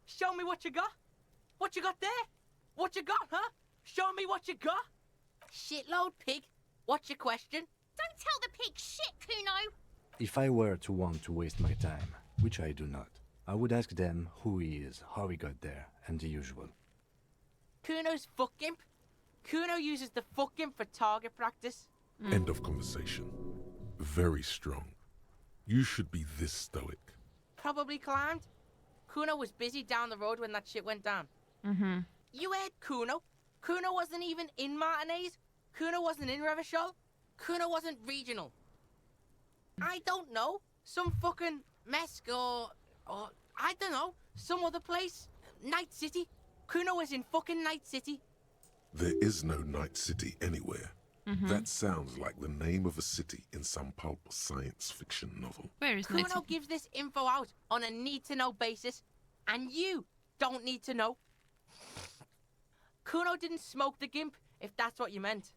Show me what you got. What you got there? What you got, huh? Show me what you got. Shitload, pig. What's your question? Don't tell the pig shit, Kuno. If I were to want to waste my time, which I do not, I would ask them who he is, how he got there, and the usual. Kuno's fuck gimp. Kuno uses the fuck gimp for target practice. End of conversation. Very strong. You should be this stoic. Probably climbed. Kuno was busy down the road when that shit went down. Mm-hmm. You heard Kuno. Kuno wasn't even in Martinez. Kuno wasn't in Revachol. Kuno wasn't regional. I don't know. Some fucking Mesk or I don't know. Some other place. Night City. Kuno was in fucking Night City. There is no Night City anywhere. That sounds like the name of a city in some pulp science fiction novel. Where is Night Kuno City? gives this info out on a need-to-know basis, and you don't need to know. Kuno didn't smoke the gimp, if that's what you meant.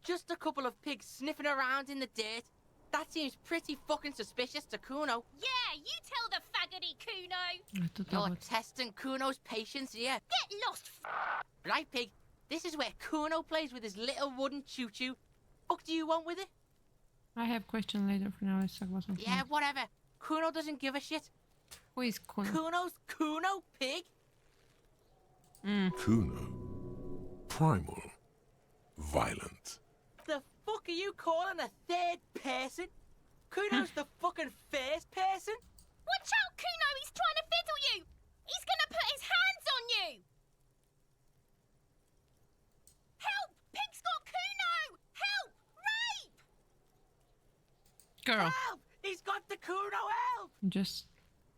Just a couple of pigs sniffing around in the dirt. That seems pretty fucking suspicious to Kuno. Yeah, you tell the faggoty, Kuno. You're testing Kuno's patience here. Get lost, Right, pig. This is where Kuno plays with his little wooden choo-choo. Fuck do you want with it? I have question later. For now, let's talk about something Yeah, else. whatever. Kuno doesn't give a shit. Who is Kuno? Kuno's Kuno, pig. Kuno. Primal. Violent. The fuck are you calling a third person? Kuno's the fucking first person. Watch out, Kuno! He's trying to fiddle you. He's gonna put his hands on you. Help! Pig's got Kuno! Help! Rape! Girl, Help! He's got the Kuno! Help!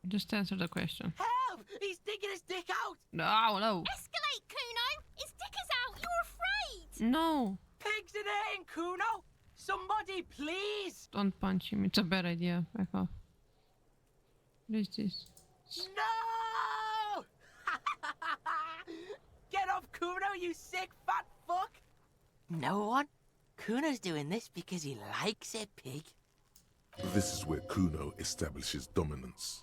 just answer the question. Help! He's sticking his dick out! No. Escalate, Kuno! His dick is out! You're afraid! No. Pig's in hurting, Kuno! Somebody, please! Don't punch him. It's a bad idea. Back off. What is this? No! Get off Kuno, you sick fat fuck! No one? Kuno's doing this because he likes it, pig. This is where Kuno establishes dominance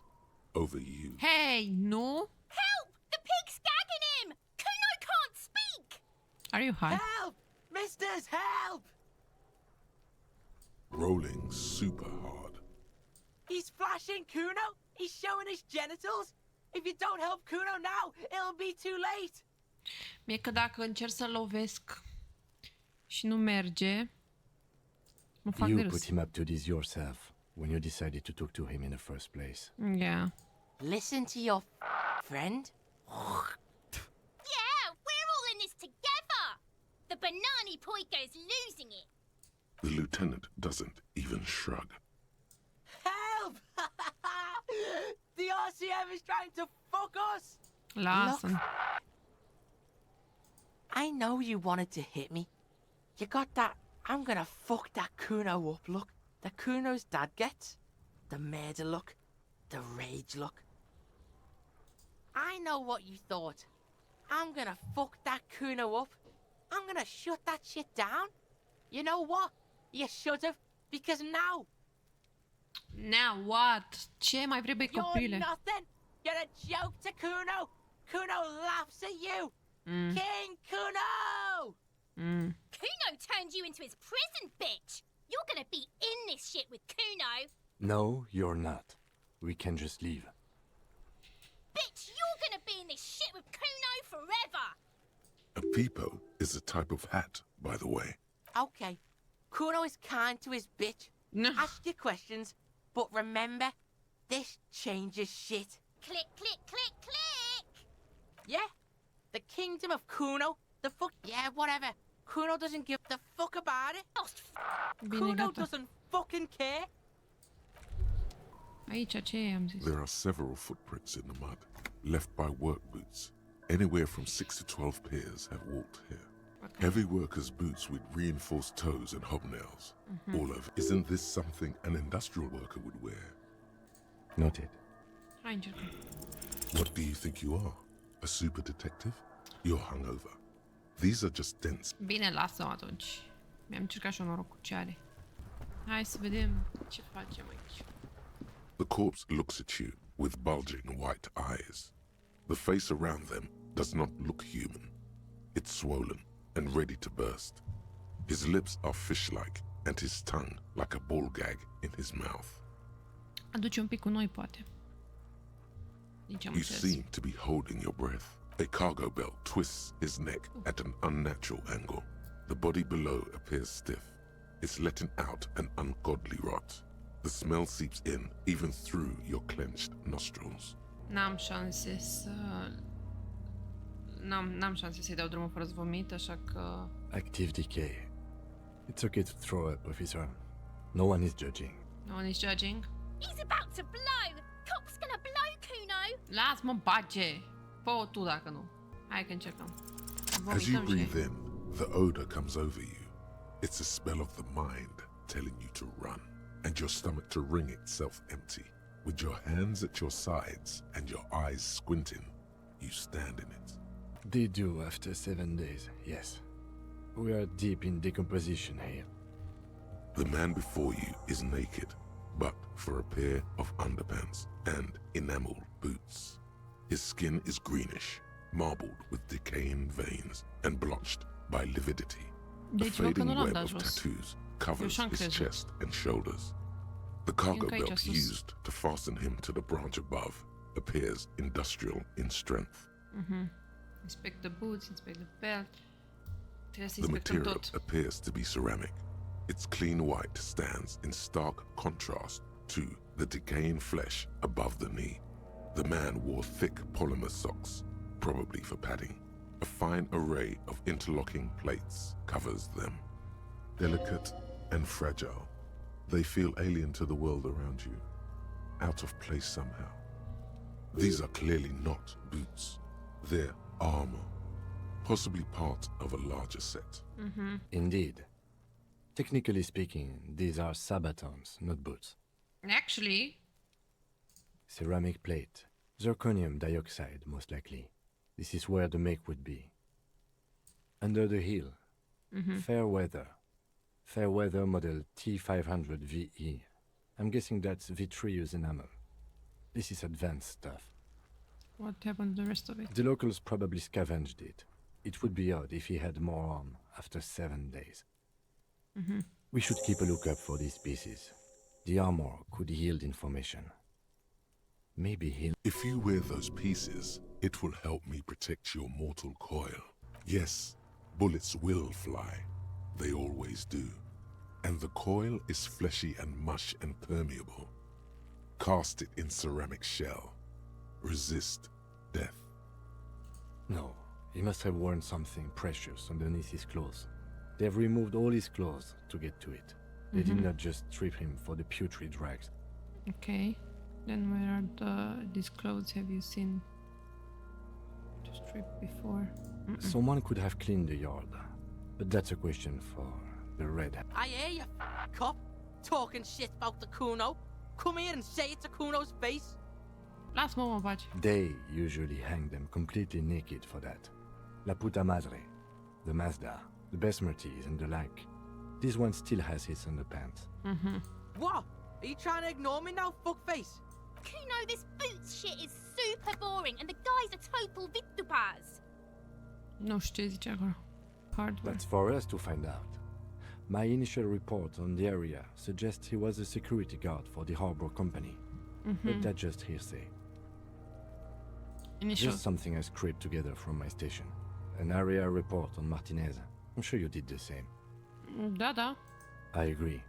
over you. Hey, no. Help! The pig's gagging him! Kuno can't speak! Are you high? Help! Misters, help! Rolling super hard. He's flashing Kuno! He's showing his genitals! If you don't help Kuno now, it'll be too late! Mie că dacă încerc să lovesc și nu merge, mă fac de You râs. put him up to this yourself when you decided to talk to him in the first place. Yeah. Listen to your friend. Yeah, we're all in this together! The Banani Poiko's losing it! The lieutenant doesn't even shrug. Help! The RCM is trying to fuck us! Lasă-mi. I know you wanted to hit me. You got that I'm gonna fuck that Kuno up look that Kuno's dad gets. The murder look. The rage look. I know what you thought. I'm gonna fuck that Kuno up. I'm gonna shut that shit down. You know what? You should have, because now Now what? Ce mai vrei, băi, You're copile? nothing. You're a joke to Kuno. Kuno laughs at you. King Kuno! Kuno turned you into his prison, bitch! You're gonna be in this shit with Kuno! No, you're not. We can just leave. Bitch, you're gonna be in this shit with Kuno forever! A peepo is a type of hat, by the way. Okay. Kuno is kind to his bitch. No. Ask your questions, but remember, this changes shit. Click, click, click, click! Yeah? The kingdom of Kuno? The fuck? Yeah, whatever. Kuno doesn't give the fuck about it. Bine, Kuno gata. doesn't fucking care. Aici ce e, am zis? There are several footprints in the mud, left by work boots. Anywhere from 6 to 12 pairs have walked here. Okay. Heavy workers' boots with reinforced toes and hobnails. All over. Isn't this something an industrial worker would wear? Noted. Hai, încercăm. What do you think you are? A super detective? You're hungover. These are just dents. Bine, lasă-mă atunci. Mi-am încercat și eu noroc cu ce are. Hai să vedem ce facem aici. The corpse looks at you with bulging white eyes. The face around them does not look human. It's swollen and ready to burst. His lips are fish-like and his tongue like a ball gag in his mouth. Aduce un pic cu noi, poate. Nici am You înțeles. seem to be holding your breath. A cargo belt twists his neck at an unnatural angle. The body below appears stiff. It's letting out an ungodly rot. The smell seeps in, even through your clenched nostrils. N-am șanse să... N-am șanse să-i dau drumul fără să vomit, așa că... Active decay. It's okay to throw up, officer. No one is judging. No one is judging. He's about to blow! Cop's gonna blow, Kuno! Lasă-mă în pace! Fă-o tu dacă nu. Hai că încercăm. As you Vomităm și breathe in, the odor comes over you. It's a spell of the mind telling you to run, and your stomach to wring itself empty. With your hands at your sides and your eyes squinting, you stand in it. They do after 7 days, yes. We are deep in decomposition here. The man before you is naked, but for a pair of underpants and enamel boots. His skin is greenish, marbled with decaying veins and blotched by lividity. A Deci văd că fading nu l-am web dat of jos. tattoos covers Eu și-am his crezut. chest and shoulders. The cargo Încă aici belt sus. used to fasten him to the branch above appears industrial in strength. Inspect the boots, inspect the belt. Trebuie să The inspectăm material tot. appears to be ceramic. Its clean white stands in stark contrast to the decaying flesh above the knee. The man wore thick polymer socks, probably for padding. A fine array of interlocking plates covers them. Delicate and fragile, they feel alien to the world around you, out of place somehow. These are clearly not boots. They're armor, possibly part of a larger set. Indeed. Technically speaking, these are sabatons, not boots. Actually, Ceramic plate. Zirconium dioxide, most likely. This is where the make would be. Under the heel. Fair weather. Fair weather model T500 VE. I'm guessing that's vitreous enamel. This is advanced stuff. what happened to the rest of it? The locals probably scavenged it. It would be odd if he had more on after 7 days. We should keep a lookout for these pieces. The armor could yield information. Maybe he'll... If you wear those pieces, it will help me protect your mortal coil. Yes, bullets will fly. They always do. And the coil is fleshy and mush and permeable. Cast it in ceramic shell. Resist death. No, he must have worn something precious underneath his clothes. They've removed all his clothes to get to it. They did not just strip him for the putrid rags. Okay. Then where are these clothes have you seen to strip before? Someone could have cleaned the yard, but that's a question for the red hat. I hear you, cop, talking shit about the Kuno. Come here and say it to Kuno's face. Lasă-mă mă în pace. They usually hang them completely naked for that. La puta madre, the Mazda, the besmirties and the like. This one still has his underpants. What? Are you trying to ignore me now, fuckface? Kuno, this boots shit is super boring and the guys are total vitupaz. Nu știu ce zice acolo. Hardware. That's for us to find out. My initial report on the area suggests he was a security guard for the harbor company. But that's just hearsay. Initial. Just something I scraped together from my station. An area report on Martinez. I'm sure you did the same. Da, da. I agree.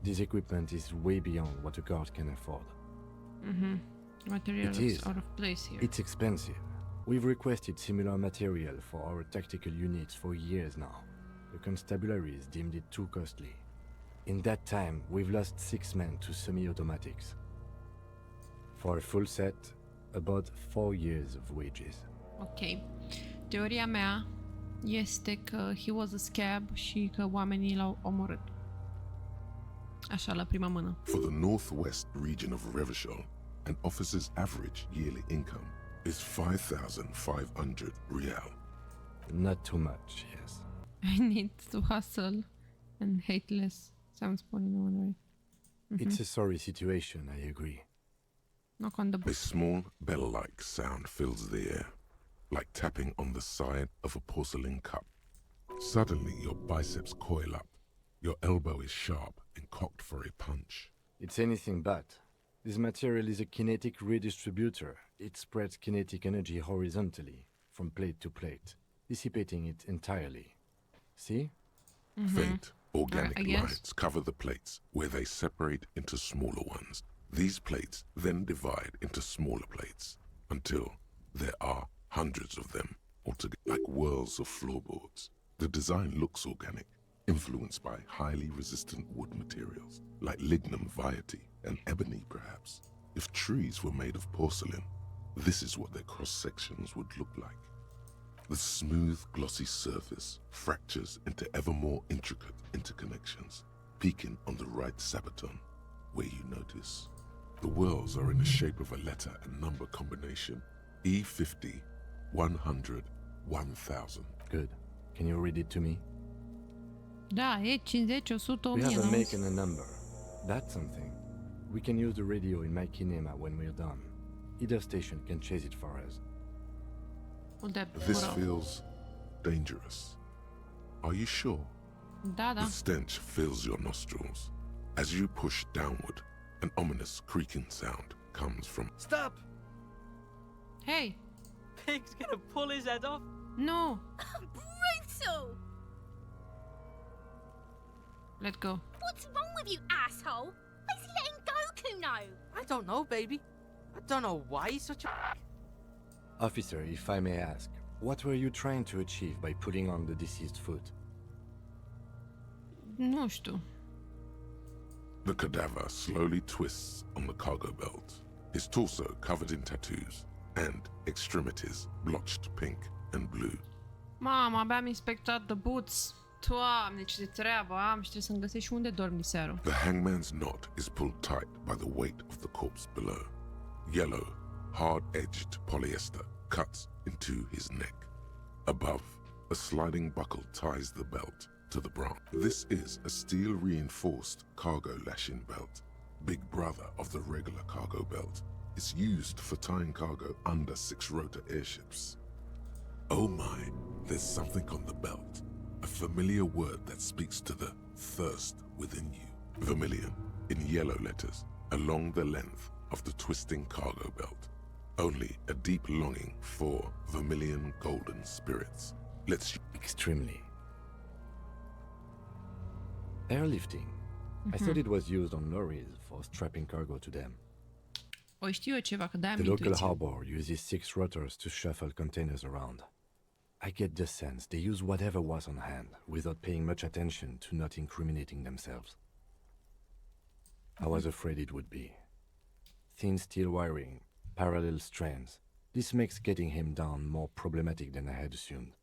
This equipment is way beyond what a guard can afford. Material It looks is. out of place here. It's expensive. We've requested similar material for our tactical units for years now. The constabularies deemed it too costly. In that time, we've lost 6 men to semi-automatics. For a full set, about 4 years of wages. Ok. Teoria mea este că he was a scab și că oamenii l-au omorât. Așa, la prima mână. For the northwest region of Revachol, an officer's average yearly income is 5,500 real. Not too much, yes. I need to hustle and hate less. Sounds funny, no one right. It's a sorry situation, I agree. Knock on the A book. small bell-like sound fills the air, like tapping on the side of a porcelain cup. Suddenly, your biceps coil up. Your elbow is sharp and cocked for a punch. It's anything but. This material is a kinetic redistributor. It spreads kinetic energy horizontally, from plate to plate, dissipating it entirely. See? Faint, organic I guess. lines cover the plates, where they separate into smaller ones. These plates then divide into smaller plates, until there are hundreds of them, altogether like whirls of floorboards. The design looks organic, influenced by highly resistant wood materials, like lignum vitae and ebony perhaps. If trees were made of porcelain, this is what their cross-sections would look like. The smooth, glossy surface fractures into ever more intricate interconnections, peaking on the right sabaton, where you notice. The whirls are in the shape of a letter and number combination, E50, 100, 1000. Good. Can you read it to me? Da, e 50, 100, We 1000. have a make and a number. That's something. We can use the radio in my kinema when we're done. Either station can chase it for us. This feels dangerous. Are you sure? Da, da. The stench fills your nostrils. As you push downward, an ominous creaking sound comes from... Stop! Hey! Pig's gonna pull his head off. No! Brutal! Let go. What's wrong with you, asshole? Where's he letting go, Kuno? I don't know, baby. I don't know why he's such a... Officer, if I may ask, what were you trying to achieve by putting on the deceased foot? Nu știu. The cadaver slowly twists on the cargo belt, his torso covered in tattoos, and extremities blotched pink and blue. Mama, abia am inspectat the boots. Doamne, ce de treabă am și trebuie să-mi găsesc și unde dorm seară. The hangman's knot is pulled tight by the weight of the corpse below. Yellow, hard-edged polyester cuts into his neck. Above, a sliding buckle ties the belt to the branch. This is a steel-reinforced cargo lashing belt, big brother of the regular cargo belt. It's used for tying cargo under 6-rotor airships. Oh my, there's something on the belt. A familiar word that speaks to the thirst within you. Vermilion, in yellow letters, along the length of the twisting cargo belt. Only a deep longing for vermilion golden spirits lets you... Extremely. Airlifting. I thought it was used on lorries for strapping cargo to them. O știu eu ceva, că de-aia am The local intuiție. harbor uses 6 rotors to shuffle containers around. I get the sense they use whatever was on hand, without paying much attention to not incriminating themselves. I was afraid it would be. Thin steel wiring, parallel strands. This makes getting him down more problematic than I had assumed.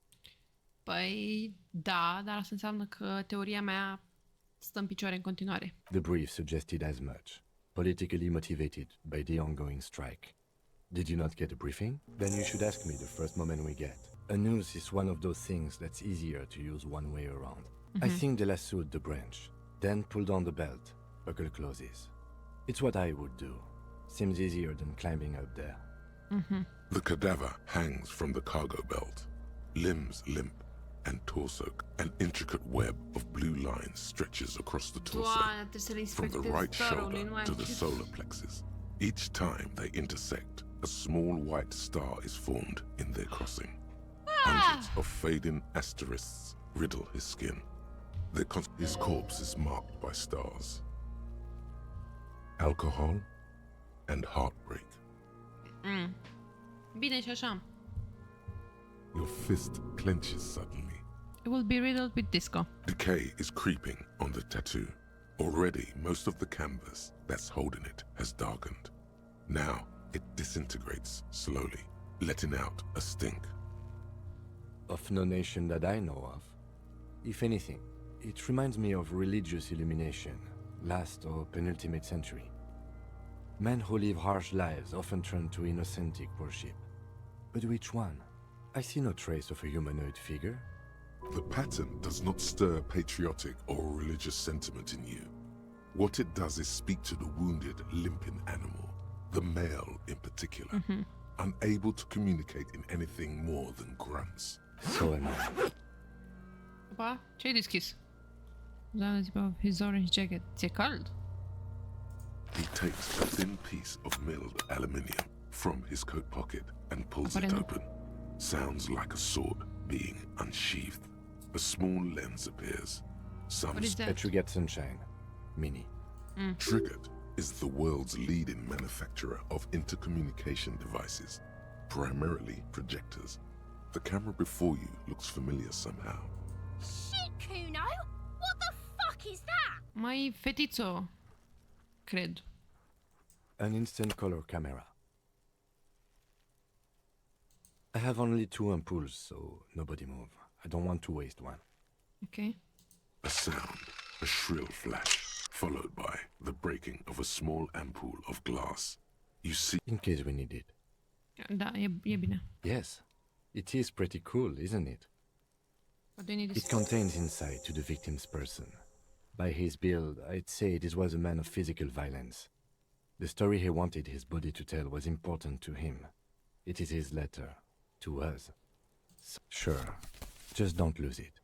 Păi, da, dar asta înseamnă că teoria mea stă în picioare în continuare. The brief suggested as much, politically motivated by the ongoing strike. Did you not get a briefing? Then you should ask me the first moment we get. A noose is one of those things that's easier to use one way around. I think they lassoed the branch, then pulled on the belt. Buckle closes. It's what I would do. Seems easier than climbing up there. The cadaver hangs from the cargo belt, limbs limp and torso. An intricate web of blue lines stretches across the torso, Doamne, trebuie să-l from the inspectez right starul, shoulder nu mai to am the chef. solar plexus. Each time they intersect, a small white star is formed in their crossing. Hundreds of fading asterisks riddle his skin. His corpse is marked by stars. Alcohol and heartbreak. Bine și așa. Your fist clenches suddenly. It will be riddled with disco. Decay is creeping on the tattoo. Already, most of the canvas that's holding it has darkened. Now, it disintegrates slowly, letting out a stink. Of no nation that I know of. If anything, it reminds me of religious illumination, last or penultimate century. Men who live harsh lives often turn to innocentic worship. But which one? I see no trace of a humanoid figure. The pattern does not stir patriotic or religious sentiment in you. What it does is speak to the wounded, limping animal, the male in particular, unable to communicate in anything more than grunts. So am I. Opa, ce-ai deschis? Doamne, zic, his orange jacket. Ți-e cald? He takes a thin piece of milled aluminium from his coat pocket and pulls it Aparent. open. Sounds like a sword being unsheathed. A small lens appears. Some What is that? Bet you get sunshine. Mini. Triggered is the world's leading manufacturer of intercommunication devices, primarily projectors. The camera before you looks familiar somehow. Shit, Kuno! What the fuck is that? Mai fetițo, cred. An instant color camera. I have only 2 ampoules, so nobody move. I don't want to waste one. Ok. A sound, a shrill flash, followed by the breaking of a small ampoule of glass. You see In case we need it. Da, e bine. Yes, it is pretty cool, isn't it? What do you need It contains insight to the victim's person. By his build, I'd say this was a man of physical violence. The story he wanted his body to tell was important to him. It is his letter to us. Sure, just don't lose it.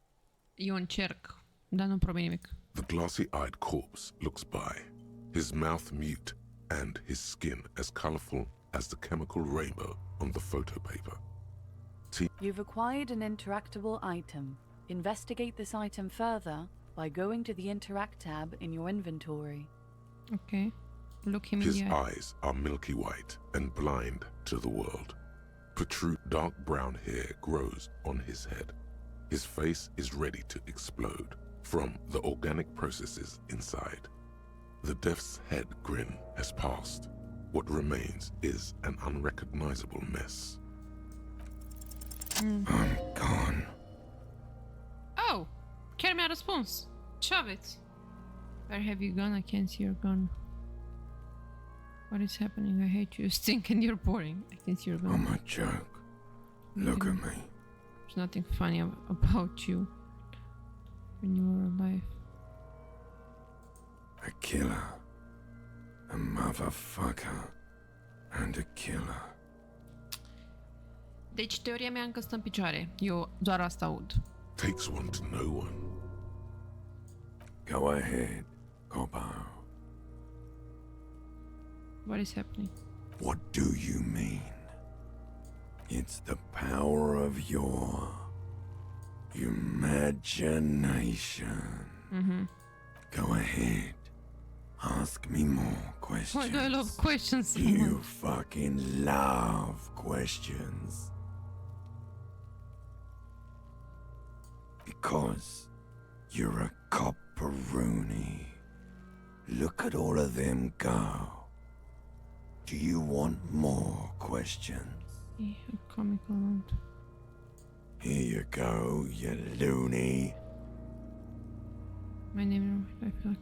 Eu încerc, dar nu promit nimic. the glassy-eyed corpse looks by, his mouth mute and his skin as colorful as the chemical rainbow on the photo paper. You've acquired an interactable item. Investigate this item further by going to the Interact tab in your inventory. Okay. Look him in His the eye. eyes are milky white and blind to the world. Dark brown hair grows on his head. His face is ready to explode from the organic processes inside. The death's head grin has passed. What remains is an unrecognizable mess. I'm gone. Oh! Chiar mi-a răspuns. Ce aveți? Where have you gone? I can't see your gun. What is happening? I hate you. You stink and you're boring. I can see your gun. I'm a joke. Look at me. There's nothing funny about you when you were alive. A killer. A motherfucker. And a killer. Deci teoria mea încă stă în picioare. Eu doar asta aud. Takes one to know one. Go ahead, Coppo. What is happening? What do you mean? It's the power of your imagination. Mm-hmm. Go ahead. Ask me more questions. Why do I love questions so You much? fucking love questions. Because you're a copperoonie. Look at all of them go. Do you want more questions? A comical moment. Here you go, you loony. My name is... I feel like...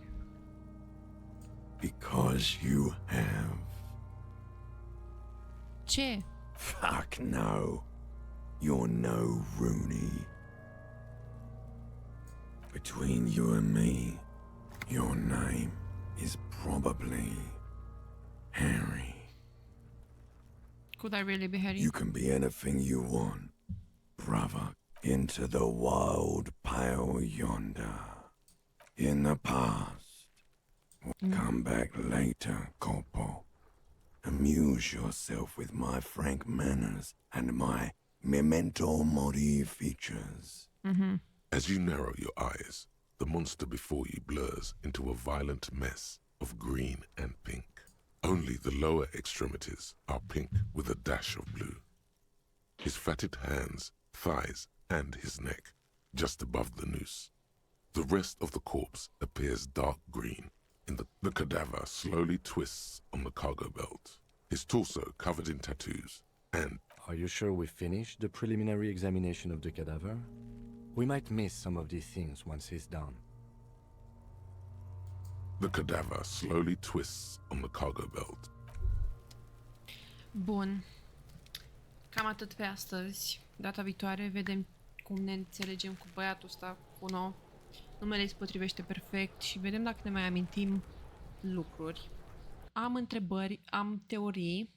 Because you have. Ce? Fuck no. You're no Rooney. Between you and me, your name is probably Harry. Could I really be Harry? You can be anything you want, brother. Into the wild pale yonder. In the past. Come back later, Corporal. Amuse yourself with my frank manners and my memento mori features. As you narrow your eyes, the monster before you blurs into a violent mess of green and pink. Only the lower extremities are pink with a dash of blue. His fatted hands, thighs, and his neck, just above the noose. The rest of the corpse appears dark green. The cadaver slowly twists on the cargo belt, his torso covered in tattoos, and... Are you sure we finished the preliminary examination of the cadaver? We might miss some of these things once he's done. The cadaver slowly twists on the cargo belt. Bun. Cam atât pe astăzi. Data viitoare vedem cum ne înțelegem cu băiatul ăsta, Kuno. Numele îi se potrivește perfect și vedem dacă ne mai amintim lucruri. Am întrebări, am teorii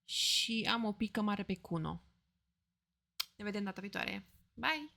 și am o pică mare pe Kuno. Ne vedem data viitoare. Bye!